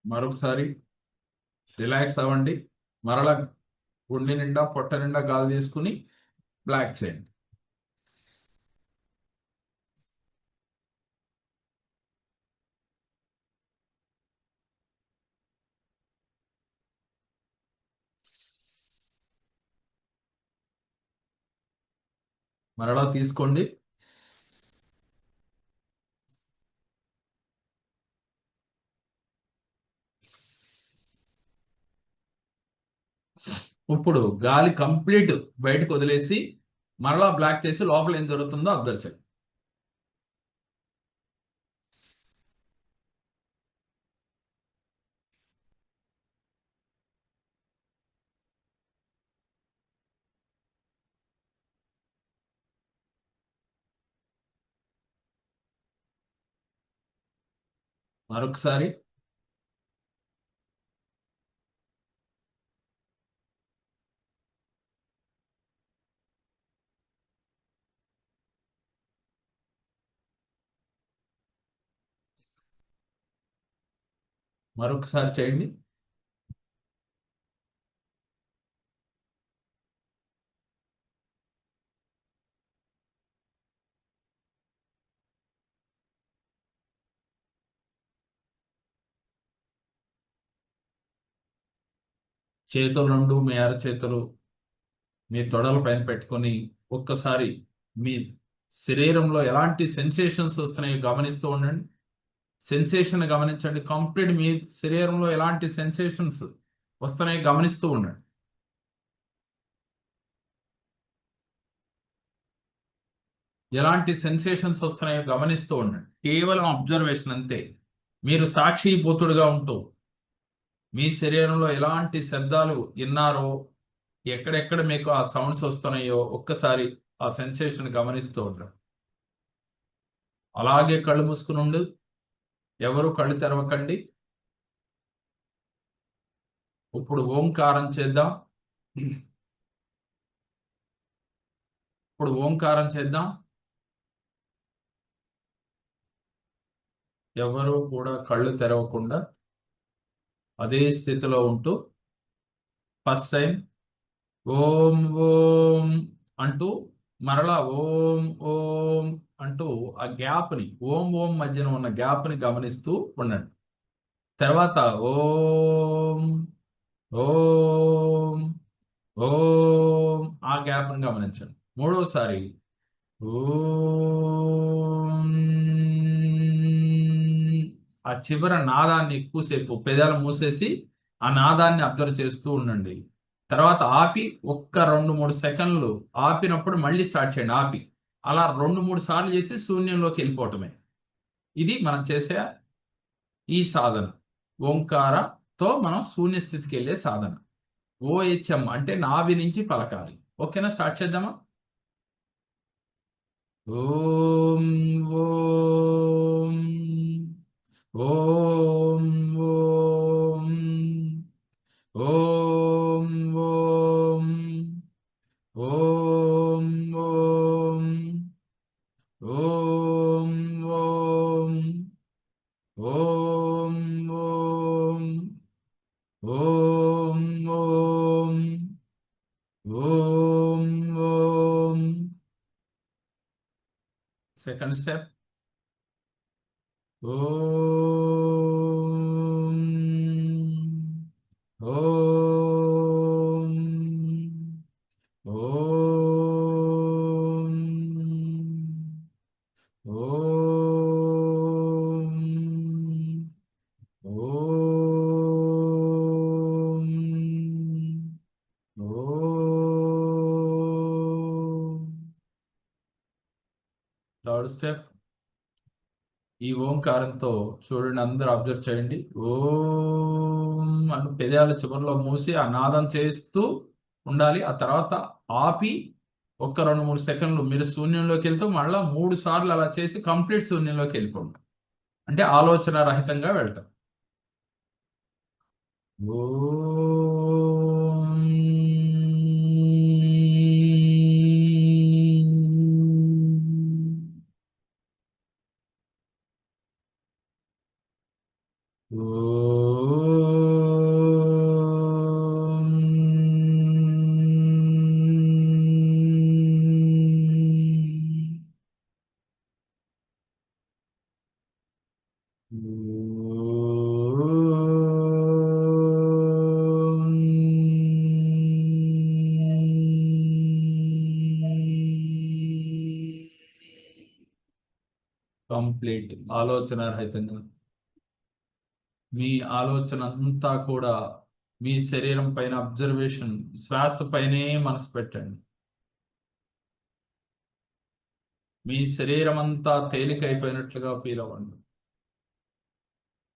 మరొకసారి రిలాక్స్ అవ్వండి. మరలా గుండె నిండా పొట్ట నిండా గాలి తీసుకుని బ్లాక్ చేయండి. మరలా తీసుకోండి. ఇప్పుడు గాలి కంప్లీట్ బయటకు వదిలేసి మరలా బ్లాక్ చేసి లోపల ఏం జరుగుతుందో అబ్జర్వ్ చేయండి. మరొకసారి మరొకసారి చేయండి. చేతులు 2 మీ అరచేతులు మీ తొడల పైన పెట్టుకొని ఒక్కసారి మీ శరీరంలో ఎలాంటి సెన్సేషన్స్ వస్తున్నాయో గమనిస్తూ ఉండండి. సెన్సేషన్ గమనించండి. కంప్లీట్ మీ శరీరంలో ఎలాంటి సెన్సేషన్స్ వస్తున్నాయో గమనిస్తూ ఉండండి. ఎలాంటి సెన్సేషన్స్ వస్తున్నాయో గమనిస్తూ ఉండండి. కేవలం అబ్జర్వేషన్ అంతే. మీరు సాక్షిభూతుడుగా ఉంటూ మీ శరీరంలో ఎలాంటి శబ్దాలు విన్నారో, ఎక్కడెక్కడ మీకు ఆ సౌండ్స్ వస్తున్నాయో ఒక్కసారి ఆ సెన్సేషన్ గమనిస్తూ ఉండండి. అలాగే కళ్ళు మూసుకుని ఉండు. ఎవరు కళ్ళు తెరవకండి. ఇప్పుడు ఓంకారం చేద్దాం. ఇప్పుడు ఓంకారం చేద్దాం. ఎవరు కూడా కళ్ళు తెరవకుండా అదే స్థితిలో ఉంటూ ఫస్ట్ టైం ఓం ఓం అంటూ మరలా ఓం ఓం అంటూ ఆ గ్యాప్ని ఓం ఓం మధ్యన ఉన్న గ్యాప్ని గమనిస్తూ ఉండండి. తర్వాత ఓం ఓం ఓం ఆ గ్యాప్ని గమనించండి. మూడోసారి ఓం ఆ చివర నాదాన్ని ఎక్కువసేపు పెదాలు మూసేసి ఆ నాదాన్ని అబ్జర్వ్ చేస్తూ ఉండండి. తర్వాత ఆపి ఒక్క 2-3 సెకండ్లు ఆపినప్పుడు మళ్ళీ స్టార్ట్ చేయండి. ఆపి అలా 2-3 సార్లు చేసి శూన్యంలోకి వెళ్ళిపోవటమే. ఇది మనం చేసే ఈ సాధన. ఓంకారతో మనం శూన్య స్థితికి వెళ్ళే సాధన. ఓహెచ్ఎం అంటే నాభి నుంచి పలకాలి. ఓకేనా? స్టార్ట్ చేద్దామా? ఓం ఓం ఓం ఓం ఓం ఓం ఓం ఓం ఓం ఓం ఓం ఓం ఓం ఓం ఓం ఓం సెకండ్ స్టెప్ ఓం ఓం థర్డ్ స్టెప్. ఈ ఓంకారంతో చూడండి, అందరూ అబ్జర్వ్ చేయండి. ఓం అని పెదాల చివరిలో మూసి ఆ నాదం చేస్తూ ఉండాలి. ఆ తర్వాత ఆపి ఒక్క 2-3 సెకండ్లు మీరు శూన్యంలోకి వెళ్తూ మళ్ళా 3 సార్లు అలా చేసి కంప్లీట్ శూన్యంలోకి వెళ్ళిపోండి. అంటే ఆలోచన రహితంగా వెళ్తాం. ఓం కంప్లీట్ ఆలోచన రహితంగా మీ ఆలోచన అంతా కూడా మీ శరీరం పైన అబ్జర్వేషన్, శ్వాస పైనే మనసు పెట్టండి. మీ శరీరం అంతా తేలికైపోయినట్లుగా ఫీల్ అవ్వండి.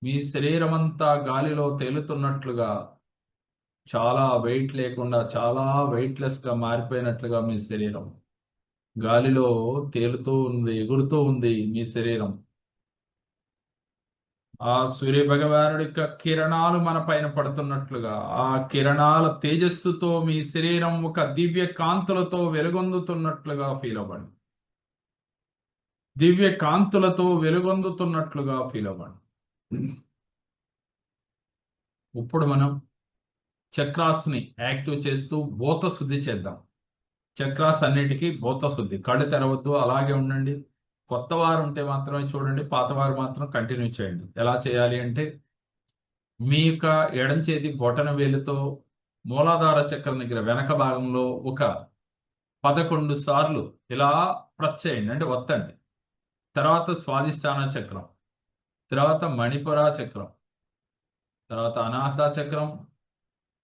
మీ శరీరం అంతా గాలిలో తేలుతున్నట్లుగా, చాలా వెయిట్ లేకుండా చాలా వెయిట్లెస్గా మారిపోయినట్లుగా మీ శరీరం గాలిలో తేలుతూ ఉంది, ఎగురుతూ ఉంది మీ శరీరం. ఆ సూర్య భగవానుడి యొక్క కిరణాలు మన పైన పడుతున్నట్లుగా, ఆ కిరణాల తేజస్సుతో మీ శరీరం ఒక దివ్య కాంతులతో వెలుగొందుతున్నట్లుగా ఫీల్ అవ్వండి. దివ్య కాంతులతో వెలుగొందుతున్నట్లుగా ఫీల్ అవ్వండి. ఇప్పుడు మనం చక్రాస్ని యాక్టివ్ చేస్తూ భూత శుద్ధి చేద్దాం. చక్రాస్ అన్నిటికీ భూత శుద్ధి. కళ్ళు తెరవద్దు, అలాగే ఉండండి. కొత్త వారు ఉంటే మాత్రమే చూడండి, పాతవారు మాత్రం కంటిన్యూ చేయండి. ఎలా చేయాలి అంటే, మీ యొక్క ఎడం చేతి బొటన వేలుతో మూలాధార చక్రం దగ్గర వెనక భాగంలో ఒక 11 సార్లు ఇలా ప్రెస్ చేయండి, అంటే ఒత్తండి. తర్వాత స్వాదిష్టాన చక్రం, తర్వాత మణిపుర చక్రం, తర్వాత అనాహత చక్రం.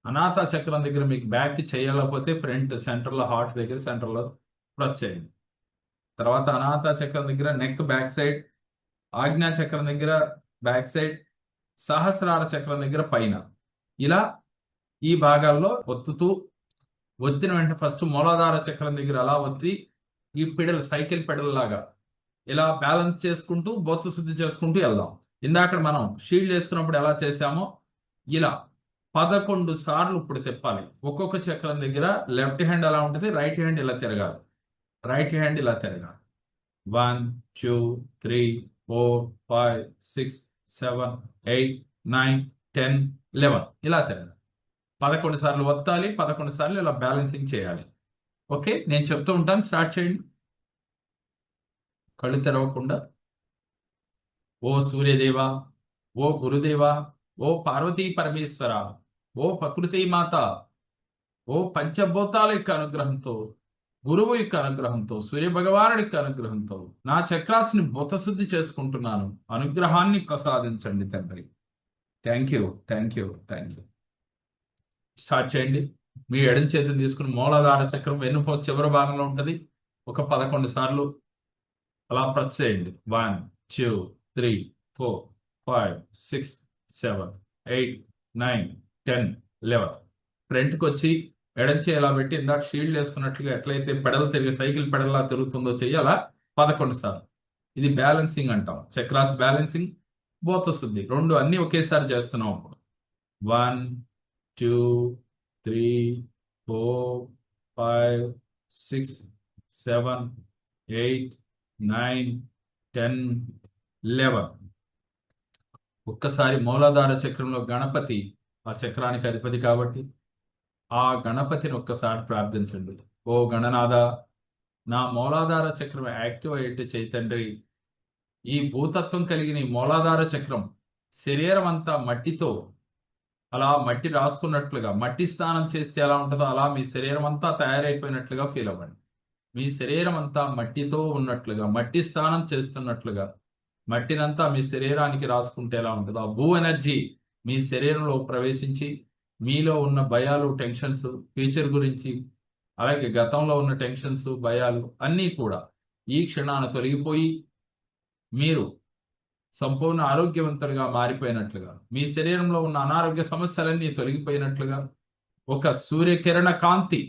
అనాహత చక్రం దగ్గర మీకు బ్యాక్ చేయలేకపోతే ఫ్రంట్ సెంటర్లో, హార్ట్ దగ్గర సెంటర్లో ప్రెస్ చేయండి. తర్వాత అనాహత చక్రం దగ్గర నెక్ బ్యాక్ సైడ్, ఆజ్ఞా చక్రం దగ్గర బ్యాక్ సైడ్, సహస్రార చక్రం దగ్గర పైన. ఇలా ఈ భాగాల్లో ఒత్తుతూ, ఒత్తిన వెంటనే ఫస్ట్ మూలాధార చక్రం దగ్గర అలా ఒత్తి, ఈ పిడల్ సైకిల్ పెడల్ లాగా ఇలా బ్యాలెన్స్ చేసుకుంటూ బొత్స శుద్ధి చేసుకుంటూ వెళ్దాం. ఇందాక మనం షీల్డ్ వేసుకున్నప్పుడు ఎలా చేసామో ఇలా 11 సార్లు ఇప్పుడు తిప్పాలి. ఒక్కొక్క చక్రం దగ్గర లెఫ్ట్ హ్యాండ్ ఎలా ఉంటుంది, రైట్ హ్యాండ్ ఇలా తిరగాలి. రైట్ హ్యాండ్ ఇలా తిరగాలి. 1 2 3 4 5 6 7 8 9 10 11 ఇలా తిరగాలి. 11 సార్లు ఒత్తాలి, 11 సార్లు ఇలా బ్యాలెన్సింగ్ చేయాలి. ఓకే, నేను చెప్తూ ఉంటాను, స్టార్ట్ చేయండి. కళ్ళు తెరవకుండా ఓ సూర్యదేవ, ఓ గురుదేవ, ఓ పార్వతీ పరమేశ్వర, ఓ ప్రకృతి మాత, ఓ పంచభూతాల యొక్క అనుగ్రహంతో, గురువు యొక్క అనుగ్రహంతో, సూర్య భగవానుడి యొక్క అనుగ్రహంతో నా చక్రాస్ని భూతశుద్ధి చేసుకుంటున్నాను. అనుగ్రహాన్ని ప్రసాదించండి తండ్రి. Thank you, thank you, thank you. Start చేయండి. మీ ఎడం చేతిని తీసుకుని మూలాధార చక్రం వెన్నుపోటు చివరి భాగంలో ఉంటుంది. ఒక 11 సార్లు అలా ప్రెస్ చేయండి. 1 2 3 4 5 6 7 8 9 10 11. ఫ్రంట్కి వచ్చి ఎడం చేయి ఎలా పెట్టి ఇందాక షీల్డ్ వేసుకున్నట్లుగా ఎట్లయితే పెడలు తిరిగి సైకిల్ పెడల్లా తిరుగుతుందో చెయ్యి అలా 11 సార్లు. ఇది బ్యాలెన్సింగ్ అంటాం. చక్రాస్ బ్యాలెన్సింగ్, భూత శుద్ధి, రెండు అన్ని ఒకేసారి చేస్తున్నాం. అప్పుడు 1 2 3 4 5 6 7 8 9 10 11. ఒక్కసారి మూలాధార చక్రంలో గణపతి ఆ చక్రానికి అధిపతి కాబట్టి ఆ గణపతిని ఒక్కసారి ప్రార్థించండి. ఓ గణనాథ, నా మూలాధార చక్రం యాక్టివ్ అయ్యేట్టు చేయి తండ్రి. ఈ భూతత్వం కలిగిన ఈ మూలాధార చక్రం శరీరం అంతా మట్టితో అలా మట్టి రాసుకున్నట్లుగా, మట్టి స్నానం చేస్తే ఎలా ఉంటుందో అలా మీ శరీరం అంతా తయారైపోయినట్లుగా ఫీల్ అవ్వండి. మీ శరీరం అంతా మట్టితో ఉన్నట్లుగా, మట్టి స్నానం చేస్తున్నట్లుగా మట్టినంతా మీ శరీరానికి రాసుకుంటే ఎలా ఉంటుందో ఆ భూ ఎనర్జీ మీ శరీరంలో ప్రవేశించి మీలో ఉన్న భయాలు, టెన్షన్స్, ఫ్యూచర్ గురించి, అలాగే గతంలో ఉన్న టెన్షన్స్, భయాలు అన్నీ కూడా ఈ క్షణాన తొలగిపోయి మీరు సంపూర్ణ ఆరోగ్యవంతులుగా మారిపోయినట్లుగా, మీ శరీరంలో ఉన్న అనారోగ్య సమస్యలన్నీ తొలగిపోయినట్లుగా, ఒక సూర్యకిరణ కాంతి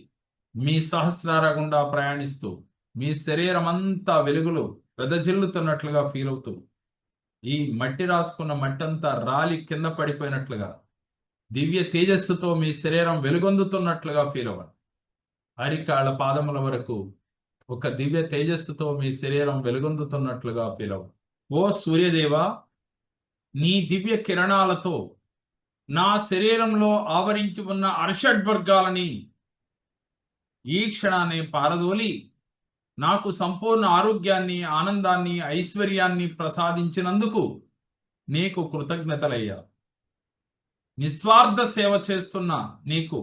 మీ సహస్రార గుండా ప్రయాణిస్తూ మీ శరీరం అంతా వెలుగులు వెదజిల్లుతున్నట్లుగా ఫీల్ అవుతూ, ఈ మట్టి రాసుకున్న మట్టి అంతా రాలి కింద పడిపోయినట్లుగా, దివ్య తేజస్సుతో మీ శరీరం వెలుగొందుతున్నట్లుగా ఫీల్ అవ్వండి. అరికాళ్ళ పాదముల వరకు ఒక దివ్య తేజస్సుతో మీ శరీరం వెలుగొందుతున్నట్లుగా ఫీల్ అవ్వండి. ఓ సూర్యదేవ, నీ దివ్య కిరణాలతో నా శరీరంలో ఆవరించి ఉన్న అర్షడ్వర్గాలని ఈ క్షణాన్ని పారదోలి నాకు సంపూర్ణ ఆరోగ్యాన్ని, ఆనందాన్ని, ఐశ్వర్యాన్ని ప్రసాదించినందుకు నీకు కృతజ్ఞతలయ్యా. నిస్వార్థ సేవ చేస్తున్న నీకు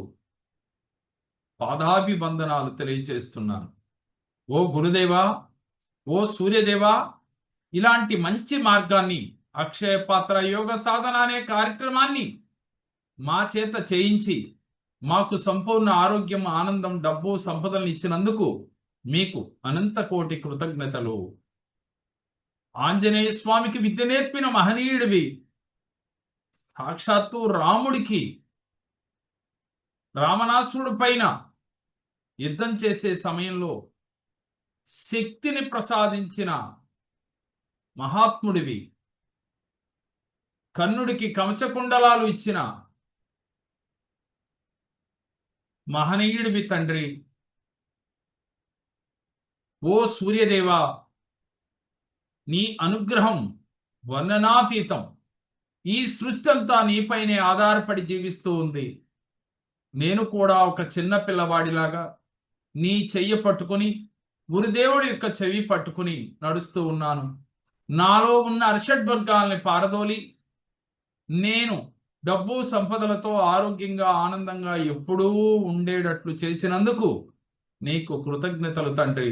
పాదాభివందనాలు తెలియజేస్తున్నాను. ఓ గురుదేవా, ఓ సూర్యదేవా, ఇలాంటి మంచి మార్గాన్ని, అక్షయ పాత్ర యోగ సాధన అనే కార్యక్రమాన్ని మా చేత చేయించి మాకు సంపూర్ణ ఆరోగ్యం, ఆనందం, డబ్బు, సంపదలను ఇచ్చినందుకు మీకు అనంత కోటి కృతజ్ఞతలు. ఆంజనేయ స్వామికి విద్య నేర్పిన మహనీయుడివి, సాక్షాత్తు రాముడికి రావణాసురుడి పైన యుద్ధం చేసే సమయంలో శక్తిని ప్రసాదించిన మహాత్ముడివి, కర్ణుడికి కవచకుండలాలు ఇచ్చిన మహనీయుడివి తండ్రి. ఓ సూర్యదేవా, నీ అనుగ్రహం వర్ణనాతీతం. ఈ సృష్టి అంతా నీపైనే ఆధారపడి జీవిస్తూ ఉంది. నేను కూడా ఒక చిన్న పిల్లవాడిలాగా నీ చెయ్యి పట్టుకుని, గురుదేవుడి యొక్క చెవి పట్టుకుని నడుస్తూ ఉన్నాను. నాలో ఉన్న అర్షడ్వర్గాల్ని పారదోలి నేను డబ్బు సంపదలతో ఆరోగ్యంగా, ఆనందంగా ఎప్పుడూ ఉండేటట్లు చేసినందుకు నీకు కృతజ్ఞతలు తండ్రి.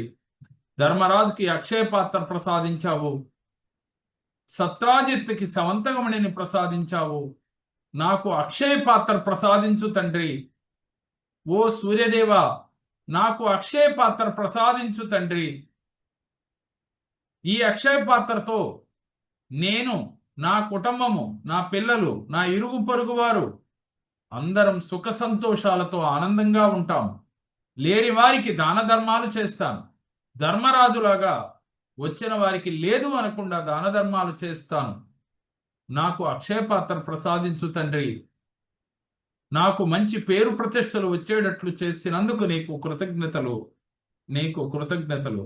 ధర్మరాజుకి అక్షయ పాత్ర ప్రసాదించావు, సత్రాజిత్తుకి సవంతకమణిని ప్రసాదించావు, నాకు అక్షయ పాత్ర ప్రసాదించు తండ్రి. ఓ సూర్యదేవ, నాకు అక్షయ పాత్ర ప్రసాదించు తండ్రి. ఈ అక్షయ పాత్రతో నేను, నా కుటుంబము, నా పిల్లలు, నా ఇరుగు పొరుగు వారు అందరం సుఖ సంతోషాలతో ఆనందంగా ఉంటాం. లేని వారికి దాన ధర్మాలు చేస్తాను. ధర్మరాజులాగా వచ్చిన వారికి లేదు అనకుండా దాన ధర్మాలు చేస్తాను. నాకు అక్షయ పాత్ర ప్రసాదించు తండ్రి. నాకు మంచి పేరు ప్రతిష్టలు వచ్చేటట్లు చేసినందుకు నీకు కృతజ్ఞతలు, నీకు కృతజ్ఞతలు.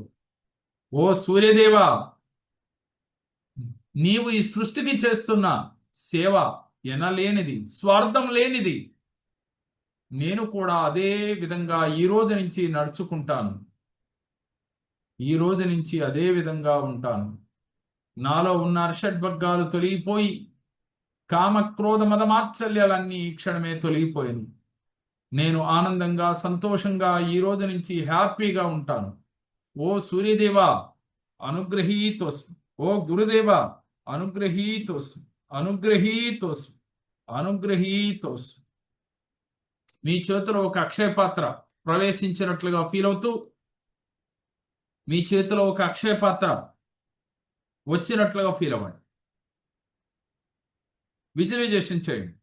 ఓ సూర్యదేవా, నీవు ఈ సృష్టికి చేస్తున్న సేవ ఎనలేనిది, స్వార్థం లేనిది. నేను కూడా అదే విధంగా ఈ రోజు నుంచి నడుచుకుంటాను. ఈ రోజు నుంచి అదే విధంగా ఉంటాను. నాలో ఉన్న అర్షడ్వర్గాలు తొలగిపోయి కామ, క్రోధ, మద, మాత్సల్యాలన్నీ ఈ క్షణమే తొలగిపోయాను. నేను ఆనందంగా, సంతోషంగా ఈ రోజు నుంచి హ్యాపీగా ఉంటాను. ఓ సూర్యదేవా, అనుగ్రహీతోస్మి. ఓ గురుదేవా, అనుగ్రహీతోస్మి, అనుగ్రహీతోస్మి, అనుగ్రహీతోస్మి. మీ చేతిలో ఒక అక్షయ పాత్ర ప్రవేశించినట్లుగా ఫీల్ అవుతూ, మీ చేతిలో ఒక అక్షయ పాత్ర వచ్చినట్లుగా ఫీల్ అవ్వండి. విజువలైజేషన్ చేయండి.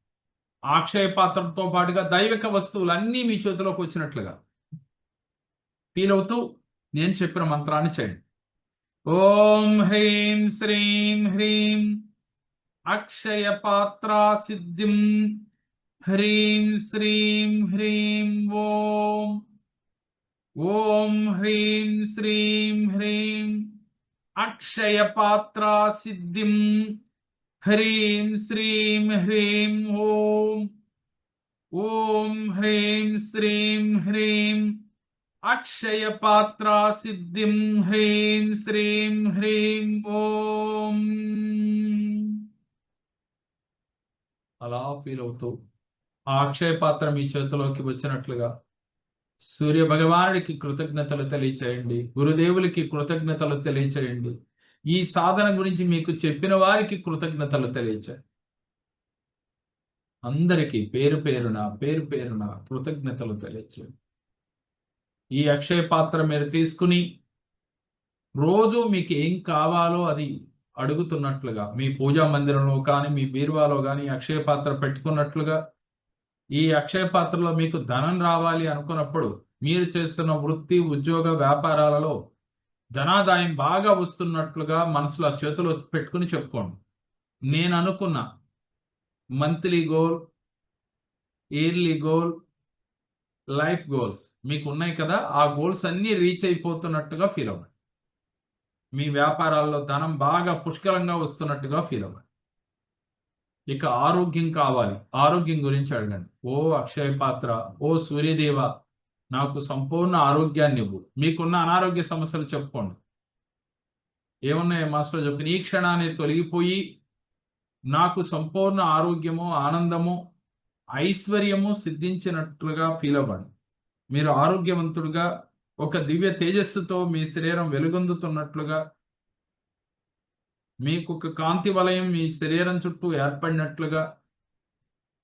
ఆ అక్షయ పాత్రతో పాటుగా దైవిక వస్తువులన్నీ మీ చేతిలోకి వచ్చినట్లుగా ఫీల్ అవుతూ నేను చెప్పిన మంత్రాన్ని చేయండి. ఓం హ్రీం శ్రీం హ్రీం అక్షయ పాత్రా సిద్ధిం. హ్రీం శ్రీం హ్రీం ఓం. ఓం హ్రీం శ్రీం హ్రీం అక్షయ పాత్రా సిద్ధిం. హ్రీం శ్రీం హ్రీం ఓం. ఓం హ్రీం శ్రీం హ్రీం అక్షయ పాత్రా సిద్ధిం. హ్రీం శ్రీం హ్రీం ఓం. అలా ఫీల్ అవుతూ ఆ అక్షయ పాత్ర మీ చేతిలోకి వచ్చినట్లుగా సూర్య భగవానుడికి కృతజ్ఞతలు తెలియచేయండి. గురుదేవులకి కృతజ్ఞతలు తెలియచేయండి. ఈ సాధన గురించి మీకు చెప్పిన వారికి కృతజ్ఞతలు తెలియచేయండి. అందరికీ పేరు పేరున కృతజ్ఞతలు తెలియచేయండి. ఈ అక్షయ పాత్ర మీరు తీసుకుని రోజు మీకు ఏం కావాలో అది అడుగుతున్నట్లుగా మీ పూజా మందిరంలో కానీ మీ బీరువాలో కానీ అక్షయ పాత్ర పెట్టుకున్నట్లుగా ఈ అక్షయ పాత్రలో మీకు ధనం రావాలి అనుకున్నప్పుడు మీరు చేస్తున్న వృత్తి ఉద్యోగ వ్యాపారాలలో ధనాదాయం బాగా వస్తున్నట్లుగా మనసులో ఆ చేతులు పెట్టుకుని చెప్పుకోండి. నేను అనుకున్న monthly goal, yearly goal, life goals మీకు ఉన్నాయి కదా, ఆ గోల్స్ అన్ని రీచ్ అయిపోతున్నట్టుగా ఫీల్ అవ్వండి. మీ వ్యాపారాల్లో ధనం బాగా పుష్కలంగా వస్తున్నట్టుగా ఫీల్ అవ్వండి. ఇక ఆరోగ్యం కావాలి, ఆరోగ్యం గురించి అడగండి. ఓ అక్షయ పాత్ర, ఓ సూర్యదేవ, నాకు సంపూర్ణ ఆరోగ్యాన్ని ఇవ్వు. మీకున్న అనారోగ్య సమస్యలు చెప్పుకోండి. ఏమున్నాయి మాస్టర్ చెప్పిన ఈ క్షణాన్ని తొలగిపోయి నాకు సంపూర్ణ ఆరోగ్యము, ఆనందము, ఐశ్వర్యము సిద్ధించినట్లుగా ఫీల్ అవ్వండి. మీరు ఆరోగ్యవంతుడుగా ఒక దివ్య తేజస్సుతో మీ శరీరం వెలుగొందుతున్నట్లుగా, మీకు ఒక కాంతి వలయం మీ శరీరం చుట్టూ ఏర్పడినట్లుగా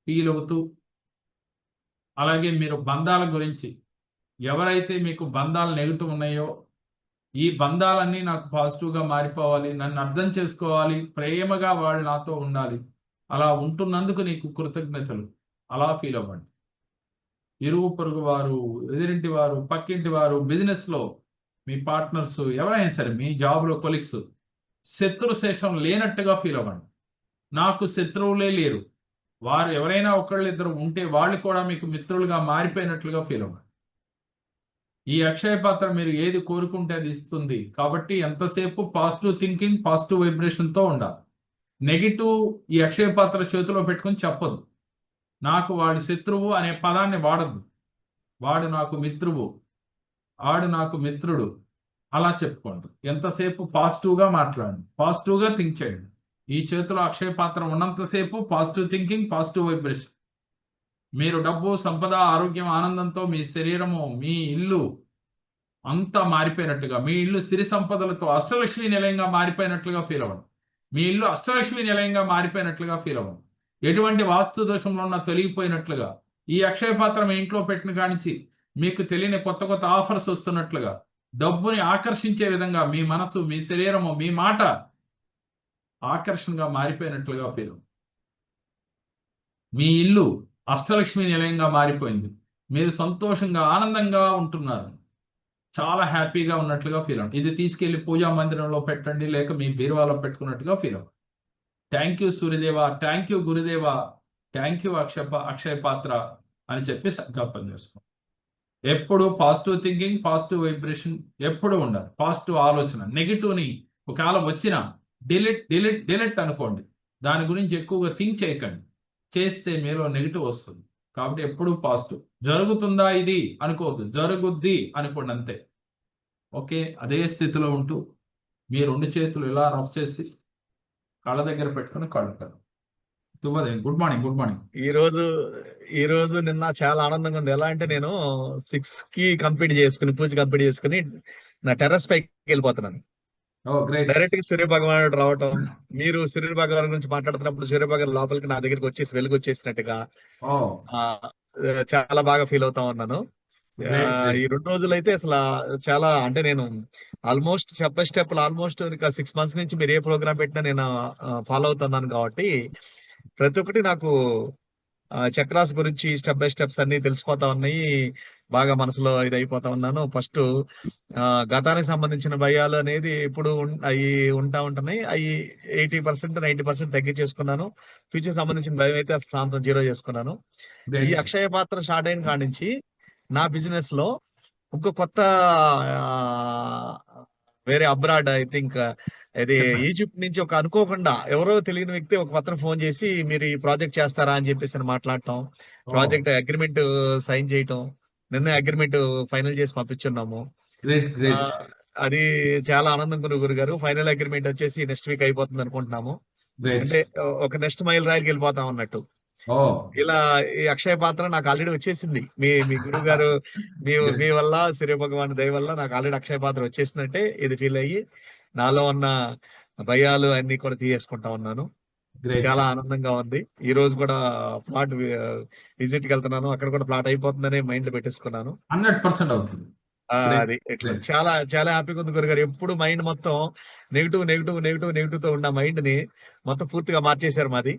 ఫీల్ అవుతూ, అలాగే మీరు బంధాల గురించి, ఎవరైతే మీకు బంధాలు నెగిటివ్ ఉన్నాయో ఈ బంధాలన్నీ నాకు పాజిటివ్గా మారిపోవాలి, నన్ను అర్థం చేసుకోవాలి, ప్రేమగా వాళ్ళు నాతో ఉండాలి, అలా ఉంటున్నందుకు నీకు కృతజ్ఞతలు, అలా ఫీల్ అవ్వండి. ఇరుగు పొరుగు వారు, ఎదురింటి వారు, పక్కింటి వారు, బిజినెస్లో మీ పార్ట్నర్స్, ఎవరైనా సరే మీ జాబ్లో కొలీగ్స్, శత్రు శేషం లేనట్టుగా ఫీల్ అవ్వండి. నాకు శత్రువులే లేరు, వారు ఎవరైనా ఒకళ్ళిద్దరు ఉంటే వాళ్ళు కూడా మీకు మిత్రులుగా మారిపోయినట్లుగా ఫీల్ అవ్వండి. ఈ అక్షయ పాత్ర మీరు ఏది కోరుకుంటే అది ఇస్తుంది. కాబట్టి ఎంతసేపు పాజిటివ్ థింకింగ్, పాజిటివ్ వైబ్రేషన్తో ఉండాలి. నెగిటివ్ ఈ అక్షయ పాత్ర చేతిలో పెట్టుకుని చెప్పొద్దు. నాకు వాడి శత్రువు అనే పదాన్ని వాడద్దు. వాడు నాకు మిత్రువు, ఆడు నాకు మిత్రుడు, అలా చెప్పుకోండి. ఎంతసేపు పాజిటివ్గా మాట్లాడండి, పాజిటివ్గా థింక్ చేయండి. ఈ చేతిలో అక్షయ పాత్ర ఉన్నంతసేపు పాజిటివ్ థింకింగ్, పాజిటివ్ వైబ్రేషన్. మీరు డబ్బు, సంపద, ఆరోగ్యం, ఆనందంతో మీ శరీరము, మీ ఇల్లు అంతా మారిపోయినట్టుగా, మీ ఇల్లు సిరి సంపదలతో అష్టలక్ష్మి నిలయంగా మారిపోయినట్లుగా ఫీల్ అవ్వండి. మీ ఇల్లు అష్టలక్ష్మి నిలయంగా మారిపోయినట్లుగా ఫీల్ అవ్వండి. ఎటువంటి వాస్తు దోషంలో ఉన్న తొలగిపోయినట్లుగా, ఈ అక్షయ పాత్ర మీ ఇంట్లో పెట్టిన కానించి మీకు తెలియని కొత్త కొత్త ఆఫర్స్ వస్తున్నట్లుగా, డబ్బుని ఆకర్షించే విధంగా మీ మనసు, మీ శరీరము, మీ మాట ఆకర్షణగా మారిపోయినట్లుగా ఫీల్ అవ్వండి. మీ ఇల్లు అష్టలక్ష్మి నిలయంగా మారిపోయింది. మీరు సంతోషంగా, ఆనందంగా ఉంటున్నారు, చాలా హ్యాపీగా ఉన్నట్లుగా ఫీల్ అవ్వండి. ఇది తీసుకెళ్లి పూజా మందిరంలో పెట్టండి, లేక మీ బీరువాలో పెట్టుకున్నట్టుగా ఫీల్ అవ్వండి. Thank you Suryadeva, thank you గురుదేవ, థ్యాంక్ యూ అక్షయ పాత్ర అని చెప్పి సంకల్పం చేసుకోండి. ఎప్పుడు పాజిటివ్ థింకింగ్, పాజిటివ్ వైబ్రేషన్ ఎప్పుడు ఉండాలి. పాజిటివ్ ఆలోచన, నెగిటివ్ని ఒకవేళ వచ్చినా డిలీట్ డిలీట్ డిలీట్ అనుకోండి. దాని గురించి ఎక్కువగా థింక్ చేయకండి. చేస్తే మీలో నెగిటివ్ వస్తుంది. కాబట్టి ఎప్పుడు పాజిటివ్. జరుగుతుందా ఇది అనుకోవద్దు, జరుగుద్ది అనుకోండి అంతే. ఓకే, అదే స్థితిలో ఉంటూ మీ రెండు చేతులు ఇలా రఫ్ చేసి కళ్ళ దగ్గర పెట్టుకుని కళ్ళు. Good morning, good morning. ఈ రోజు నిన్న చాలా ఆనందంగా ఉంది. ఎలా అంటే నేను 6 కి కంప్లీట్ చేసుకుని, పూజ కంప్లీట్ చేసుకుని నా టెర్రస్ పైకి వెళ్ళిపోతున్నాను. డైరెక్ట్ గా సూర్య భగవానుడు రావటం, మీరు సూర్య భగవాన్ గురించి మాట్లాడుతున్నప్పుడు సూర్య భగవాన్ లోపలికి నా దగ్గరికి వచ్చేసి వెలుగు వచ్చేసినట్టుగా చాలా బాగా ఫీల్ అవుతా ఉన్నాను. ఈ 2 రోజులు అయితే అసలు చాలా, అంటే నేను almost step by step almost 6 months నుంచి మీరు ఏ ప్రోగ్రామ్ పెట్టినా నేను ఫాలో అవుతున్నాను. కాబట్టి ప్రతి ఒక్కటి నాకు చక్రాస్ గురించి స్టెప్ బై స్టెప్స్ అన్ని తెలిసిపోతా ఉన్నాయి. బాగా మనసులో ఇది అయిపోతా ఉన్నాను. ఫస్ట్ గతానికి సంబంధించిన భయాలు అనేది ఇప్పుడు అవి ఉంటా ఉంటున్నాయి. అవి 80% 90% తగ్గించేసుకున్నాను. ఫ్యూచర్ సంబంధించిన భయం అయితే శాంతం 0 చేసుకున్నాను. ఈ అక్షయ పాత్ర స్టార్ట్ అయిన కాడి నుంచి నా బిజినెస్ లో ఇంకో కొత్త వేరే అబ్రాడ్, ఐ థింక్ ఇది ఈజిప్ట్ నుంచి ఒక అనుకోకుండా ఎవరో తెలియని వ్యక్తి ఒక పత్రం ఫోన్ చేసి మీరు ఈ ప్రాజెక్ట్ చేస్తారా అని చెప్పేసి మాట్లాడటం, ప్రాజెక్ట్ అగ్రిమెంట్ సైన్ చేయటం, నిన్న అగ్రిమెంట్ ఫైనల్ చేసి పంపించున్నాము. అది చాలా ఆనందం గురుగారు. ఫైనల్ అగ్రిమెంట్ వచ్చేసి నెక్స్ట్ వీక్ అయిపోతుంది అనుకుంటున్నాము. అంటే ఒక నెక్స్ట్ మైల్ రాయికి వెళ్ళిపోతాం అన్నట్టు. ఇలా ఈ అక్షయ పాత్ర నాకు ఆల్రెడీ వచ్చేసింది. మీ గురువు గారు మీ వల్ల, సూర్య భగవాన్ దయ వల్ల నాకు ఆల్రెడీ అక్షయ పాత్ర వచ్చేసిందంటే ఇది ఫీల్ అయ్యి నాలో ఉన్న భయాలు అన్ని కూడా తీసేసుకుంటా ఉన్నాను. చాలా ఆనందంగా ఉంది. ఈ రోజు కూడా ప్లాట్ విజిట్ కి వెళ్తున్నాను. అక్కడ కూడా ప్లాట్ అయిపోతుందనే మైండ్ లో పెట్టేసుకున్నాను. 100% అవుతుంది. గ్రేట్ అది ఇట్లా గ్రేట్ చాలా చాలా హ్యాపీగా ఉంది గురుగారు. ఎప్పుడు మైండ్ మొత్తం నెగిటివ్ నెగిటివ్ నెగిటివ్ నెగిటివ్ తో ఉన్న మైండ్ ని మొత్తం పూర్తిగా మార్చేశారు మాది.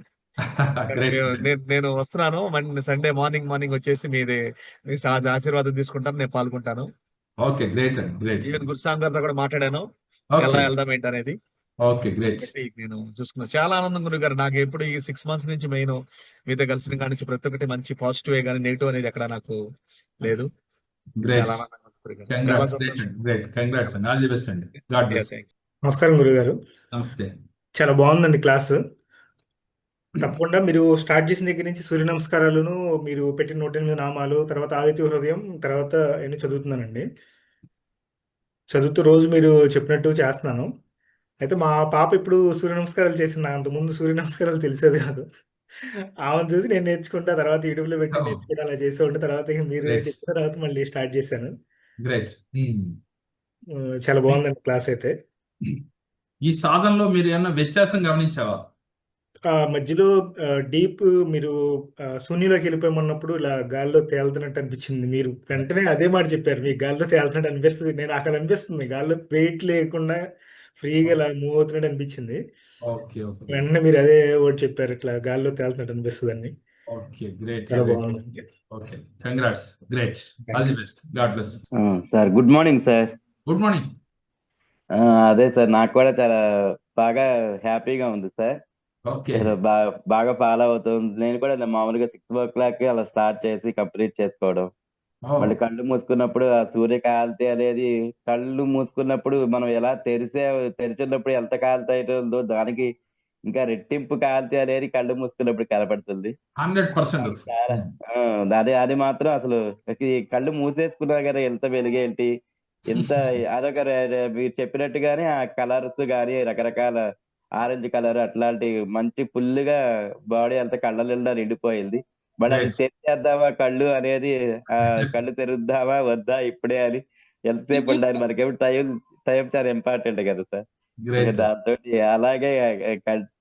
గ్రేట్ గ్రేట్ నేను వస్తున్నాను సండే మార్నింగ్ మార్నింగ్ వచ్చేసి మీ ఆశీర్వాదం తీసుకుంటాను, నేను పాల్గొంటాను. ఓకే గ్రేట్ అండి గ్రేట్ ఈవెన్ గురుస్వామి గారితో కూడా మాట్లాడాను, ఎలా ఓకే వెళ్దాం ఏంటి అనేది. ఓకే గ్రేట్ కాబట్టి నేను చూసుకున్నాను. చాలా ఆనందం గురుగారు. నాకు ఎప్పుడు ఈ 6 months నుంచి మెయిన్ మీతో కలిసిన కాడి నుంచి ప్రతి ఒక్కటి మంచి పాజిటివ్ కానీ నెగిటివ్ అనేది ఎక్కడ నాకు లేదు. చాలా గ్రేట్ ఆనందంగా ఉంది గురుగారు. చాలా కంగ్రాట్స్ గ్రేట్ సంతోషం. అండి గ్రేట్ కంగ్రాట్స్ అండి ఆల్ ది బెస్ట్ అండి God Yeah, bless thank you. నమస్కారం గురుగారు. నమస్తే చాలా బాగుందండి క్లాసు. తప్పకుండా మీరు స్టార్ట్ చేసిన దగ్గర నుంచి సూర్య నమస్కారాలను, మీరు పెట్టిన 108 నామాలు, తర్వాత ఆదిత్య హృదయం, తర్వాత అన్ని చదువుతున్నానండి. చదువుతూ రోజు మీరు చెప్పినట్టు చేస్తున్నాను. అయితే మా పాప ఇప్పుడు సూర్య నమస్కారాలు చేసింది. నాకు అంతకుముందు సూర్య నమస్కారాలు తెలిసేది కాదు. ఆమెను చూసి నేను నేర్చుకుంటా, తర్వాత యూట్యూబ్లో పెట్టి నేర్చుకుంటా, అలా చేసే ఉంటే తర్వాత ఇక మీరు గ్రేట్ చెప్పిన తర్వాత మళ్ళీ స్టార్ట్ చేశాను. గ్రేట్ చాలా బాగుందండి క్లాస్ అయితే. ఈ సాధనలో మీరు ఏమన్నా వ్యత్యాసం గమనించావా? మధ్యలో డీప్ మీరు శూన్యంలోకి వెళ్ళిపోయమన్నప్పుడు ఇలా గాల్లో తేలుతున్నట్టు అనిపించింది. మీరు వెంటనే అదే మాట చెప్పారు, మీకు గాల్లో తేలుతున్నట్టు అనిపిస్తుంది. నేను అక్కడ అనిపిస్తుంది గాల్లో వెయిట్ లేకుండా ఫ్రీగా ఇలా మూవ్ అవుతున్నట్టు అనిపించింది. ఓకే ఓకే వెంటనే మీరు అదే వర్డ్ చెప్పారు, ఇట్లా గాల్లో తేలుతున్నట్టు అనిపిస్తుంది అని. ఓకే గ్రేట్ చాలా గ్రేట్ బాగుందండి. Okay congrats great all the best God bless. Sir good morning sir. Good morning. అదే సార్, నాకు కూడా చాలా బాగా హ్యాపీగా ఉంది సార్. ఓకే చాలా బాగా ఫాలో అవుతుంది. నేను కూడా మామూలుగా 6 o'clock అలా స్టార్ట్ చేసి కంప్లీట్ చేసుకోవడం. మళ్ళీ కళ్ళు మూసుకున్నప్పుడు ఆ సూర్యకాంతి అనేది, కళ్ళు మూసుకున్నప్పుడు మనం ఎలా తెరిచినప్పుడు ఎంత కాంతి అవుతుందో దానికి ఇంకా రెట్టింపు కాంతి అనేది కళ్ళు మూసుకున్నప్పుడు కనపడుతుంది. 100% చాలా అది మాత్రం అసలు ఈ కళ్ళు మూసేసుకున్నా కదా ఎంత వెలుగేంటి, ఎంత అదొక మీరు చెప్పినట్టుగానే ఆ కలర్స్ గానీ రకరకాల ఆరెంజ్ కలర్ అట్లాంటి మంచి ఫుల్గా బాడీ అంతా కళ్ళ నిండా నిండిపోయింది. బట్ అది Great. తెరిచేద్దామా కళ్ళు అనేది, ఆ కళ్ళు తెరుద్దామా వద్దా ఇప్పుడే అని ఎంతసేపు ఉండాలి, మనకేమో టైం చాలా ఇంపార్టెంట్ కదా సార్. గ్రేట్ దాంతో అలాగే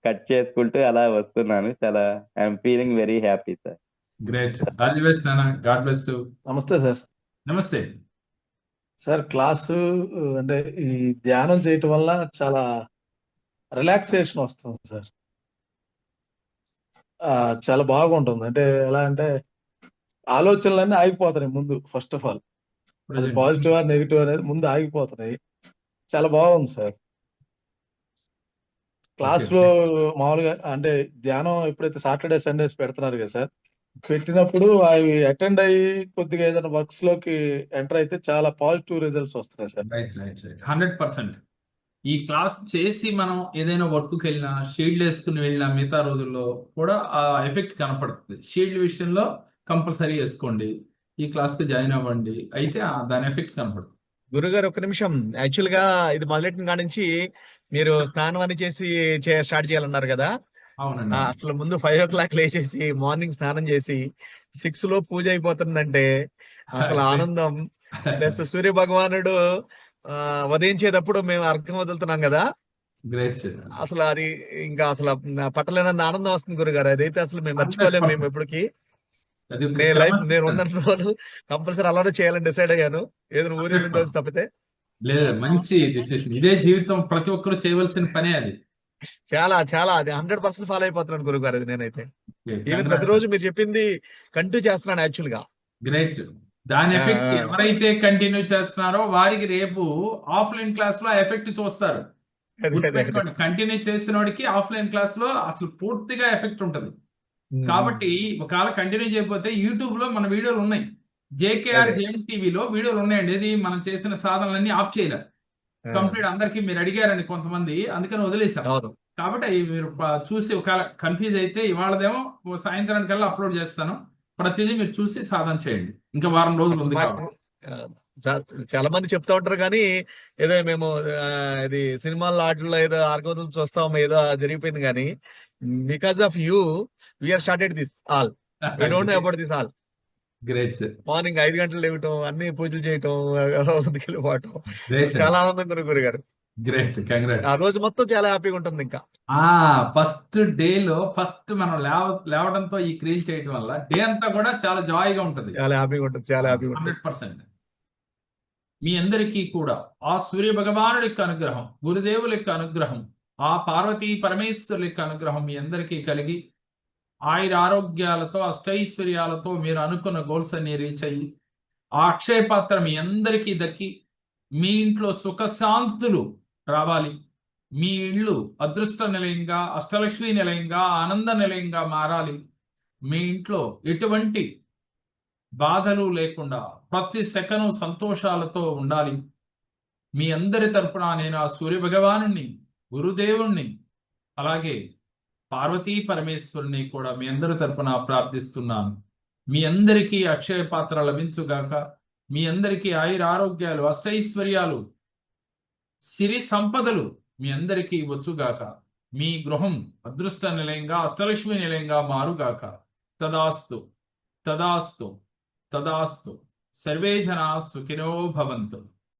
కట్ చేసుకుంటూ అలా వస్తున్నాను. చాలా I'm feeling very happy sir. Great all the best నాన్న గాడ్ బ్లెస్. నమస్తే సార్. నమస్తే. సార్ క్లాసు అంటే ఈ ధ్యానం చేయటం వల్ల చాలా రిలాక్సేషన్ వస్తుంది సార్. చాలా బాగుంటుంది. అంటే ఎలా అంటే ఆలోచనలన్నీ ఆగిపోతున్నాయి ముందు. ఫస్ట్ ఆఫ్ ఆల్ అది పాజిటివ్ నెగిటివ్ అనేది ముందు ఆగిపోతున్నాయి. చాలా బాగుంది సార్. క్లాస్ లో మామూలుగా అంటే ధ్యానం ఎప్పుడైతే సాటర్డే సండేస్ పెడుతున్నారు కదా సార్, పెట్టినప్పుడు అవి అటెండ్ అయ్యి కొద్దిగా ఏదైనా వర్క్స్ లోకి ఎంటర్ అయితే చాలా పాజిటివ్ రిజల్ట్స్ వస్తున్నాయి సార్. Right right right 100%. ఈ క్లాస్ చేసి మనం ఏదైనా వర్క్కి వెళ్ళినా, షీల్డ్ వేసుకుని వెళ్ళినా మిగతా రోజుల్లో కూడా ఆ ఎఫెక్ట్ కనపడుతుంది. షీల్డ్ విషయంలో కంపల్సరీ వేసుకోండి, ఈ క్లాస్కి జాయిన్ అవ్వండి, అయితే దాని ఎఫెక్ట్ కనపడుతుంది. గురుగారు ఒక్క నిమిషం, యాక్చువల్ గా ఇది మొదలెట్టిన కాడి నుంచి మీరు స్నానం అని చేసి స్టార్ట్ చేయాలన్నారు కదా. అవునండి. అసలు ముందు 5 o'clock లేచేసి మార్నింగ్ స్నానం చేసి 6 లో పూజ అయిపోతుందంటే అసలు ఆనందం. ప్లస్ సూర్య భగవానుడు ఉదయించేటప్పుడు మేము అర్ఘ్యం వదులుతున్నాం కదా, గ్రేట్. అసలు అది ఇంకా అసలు పట్టలేనంత ఆనందం వస్తుంది గురుగారు. అదైతే అసలు మేము మర్చిపోలేము. మేము ఎప్పటికీ నేను ఉన్న రోజు కంపల్సరీ అలానే చేయాలని డిసైడ్ అయ్యాను, ఏదైనా ఊరి వెళ్ళిన రోజు తప్పితే. లేదు, మంచి డిసిషన్. ఇదే జీవితం, ప్రతి ఒక్కరు చేయవలసిన పనే అది. చాలా చాలా అది 100% ఫాలో అయిపోతున్నాను గురుగారు. అది నేనైతే ఈవెన్ ప్రతిరోజు మీరు చెప్పింది కంటిన్యూ చేస్తున్నాను యాక్చువల్ గా. గ్రేట్. దాని ఎఫెక్ట్ ఎవరైతే కంటిన్యూ చేస్తున్నారో వారికి రేపు ఆఫ్లైన్ క్లాస్ లో ఎఫెక్ట్ చూస్తారు. కంటిన్యూ చేసిన వాడికి ఆఫ్లైన్ క్లాస్ లో అసలు పూర్తిగా ఎఫెక్ట్ ఉంటది. కాబట్టి ఒకవేళ కంటిన్యూ చేయకపోతే యూట్యూబ్ లో మన వీడియోలు ఉన్నాయి, JKR జేఎం టీవీలో వీడియోలు ఉన్నాయండి. ఇది మనం చేసిన సాధనలన్నీ ఆఫ్ చేయలేదు కంప్లీట్. అందరికి మీరు అడిగారని కొంతమంది, అందుకని వదిలేశాం. కాబట్టి అవి మీరు చూసి ఒకవేళ కన్ఫ్యూజ్ అయితే ఇవాళదేమో సాయంత్రానికల్లా అప్లోడ్ చేస్తాను. ప్రతిదీ మీరు చూసి సాధన చేయండి. ఇంకా వారం రోజులు ఉంది కాబట్టి. చాలా మంది చెప్తా ఉంటారు కానీ ఏదో మేము ఇది సినిమాల ఆటల్లో ఏదో ఆర్గోతులు చూస్తాం, ఏదో జరిగిపోయింది. కానీ because of you we are started this all. We don't know about this all. Great sir. Morning 5 గంటలు లేవటం, అన్ని పూజలు చేయటం, వెళ్ళిపోవటం, చాలా ఆనందం గురుగారు. Great congrats. ఆ రోజు మొత్తం చాలా హ్యాపీగా ఉంటుంది. ఇంకా ఫస్ట్ డేలో ఫస్ట్ మనం లేవడంతో ఈ క్రియలు చేయటం వల్ల డే అంతా కూడా చాలా జాయ్గా ఉంటుంది, చాలా హ్యాపీగా ఉంటుంది, చాలా హ్యాపీగా ఉంటుంది. 100%. మీ అందరికీ కూడా ఆ సూర్య భగవానుడి యొక్క అనుగ్రహం, గురుదేవుల యొక్క అనుగ్రహం, ఆ పార్వతీ పరమేశ్వరుల యొక్క అనుగ్రహం మీ అందరికీ కలిగి ఆయుర ఆరోగ్యాలతో అష్టైశ్వర్యాలతో మీరు అనుకున్న గోల్స్ అన్ని రీచ్ అయ్యి ఆ అక్షయ పాత్ర మీ అందరికీ దక్కి మీ ఇంట్లో సుఖశాంతులు రావాలి. మీ ఇళ్ళు అదృష్ట నిలయంగా, అష్టలక్ష్మి నిలయంగా, ఆనంద నిలయంగా మారాలి. మీ ఇంట్లో ఎటువంటి బాధలు లేకుండా ప్రతి సెకను సంతోషాలతో ఉండాలి. మీ అందరి తరపున నేను ఆ సూర్య భగవానుణ్ణి, గురుదేవుణ్ణి, అలాగే పార్వతీ పరమేశ్వరుని కూడా మీ అందరి తరపున ప్రార్థిస్తున్నాను. మీ అందరికీ అక్షయ పాత్ర లభించుగాక. మీ అందరికీ ఆయుర ఆరోగ్యాలు, అష్టైశ్వర్యాలు, సిరి సంపదలు మీ అందరికీ వచ్చుగాక. మీ గృహం అదృష్ట నిలయంగా, అష్టలక్ష్మి నిలయంగా మారుగాక. తదాస్తు తదాస్తు తదాస్తు. సర్వే జనా సుఖినో భవంతు.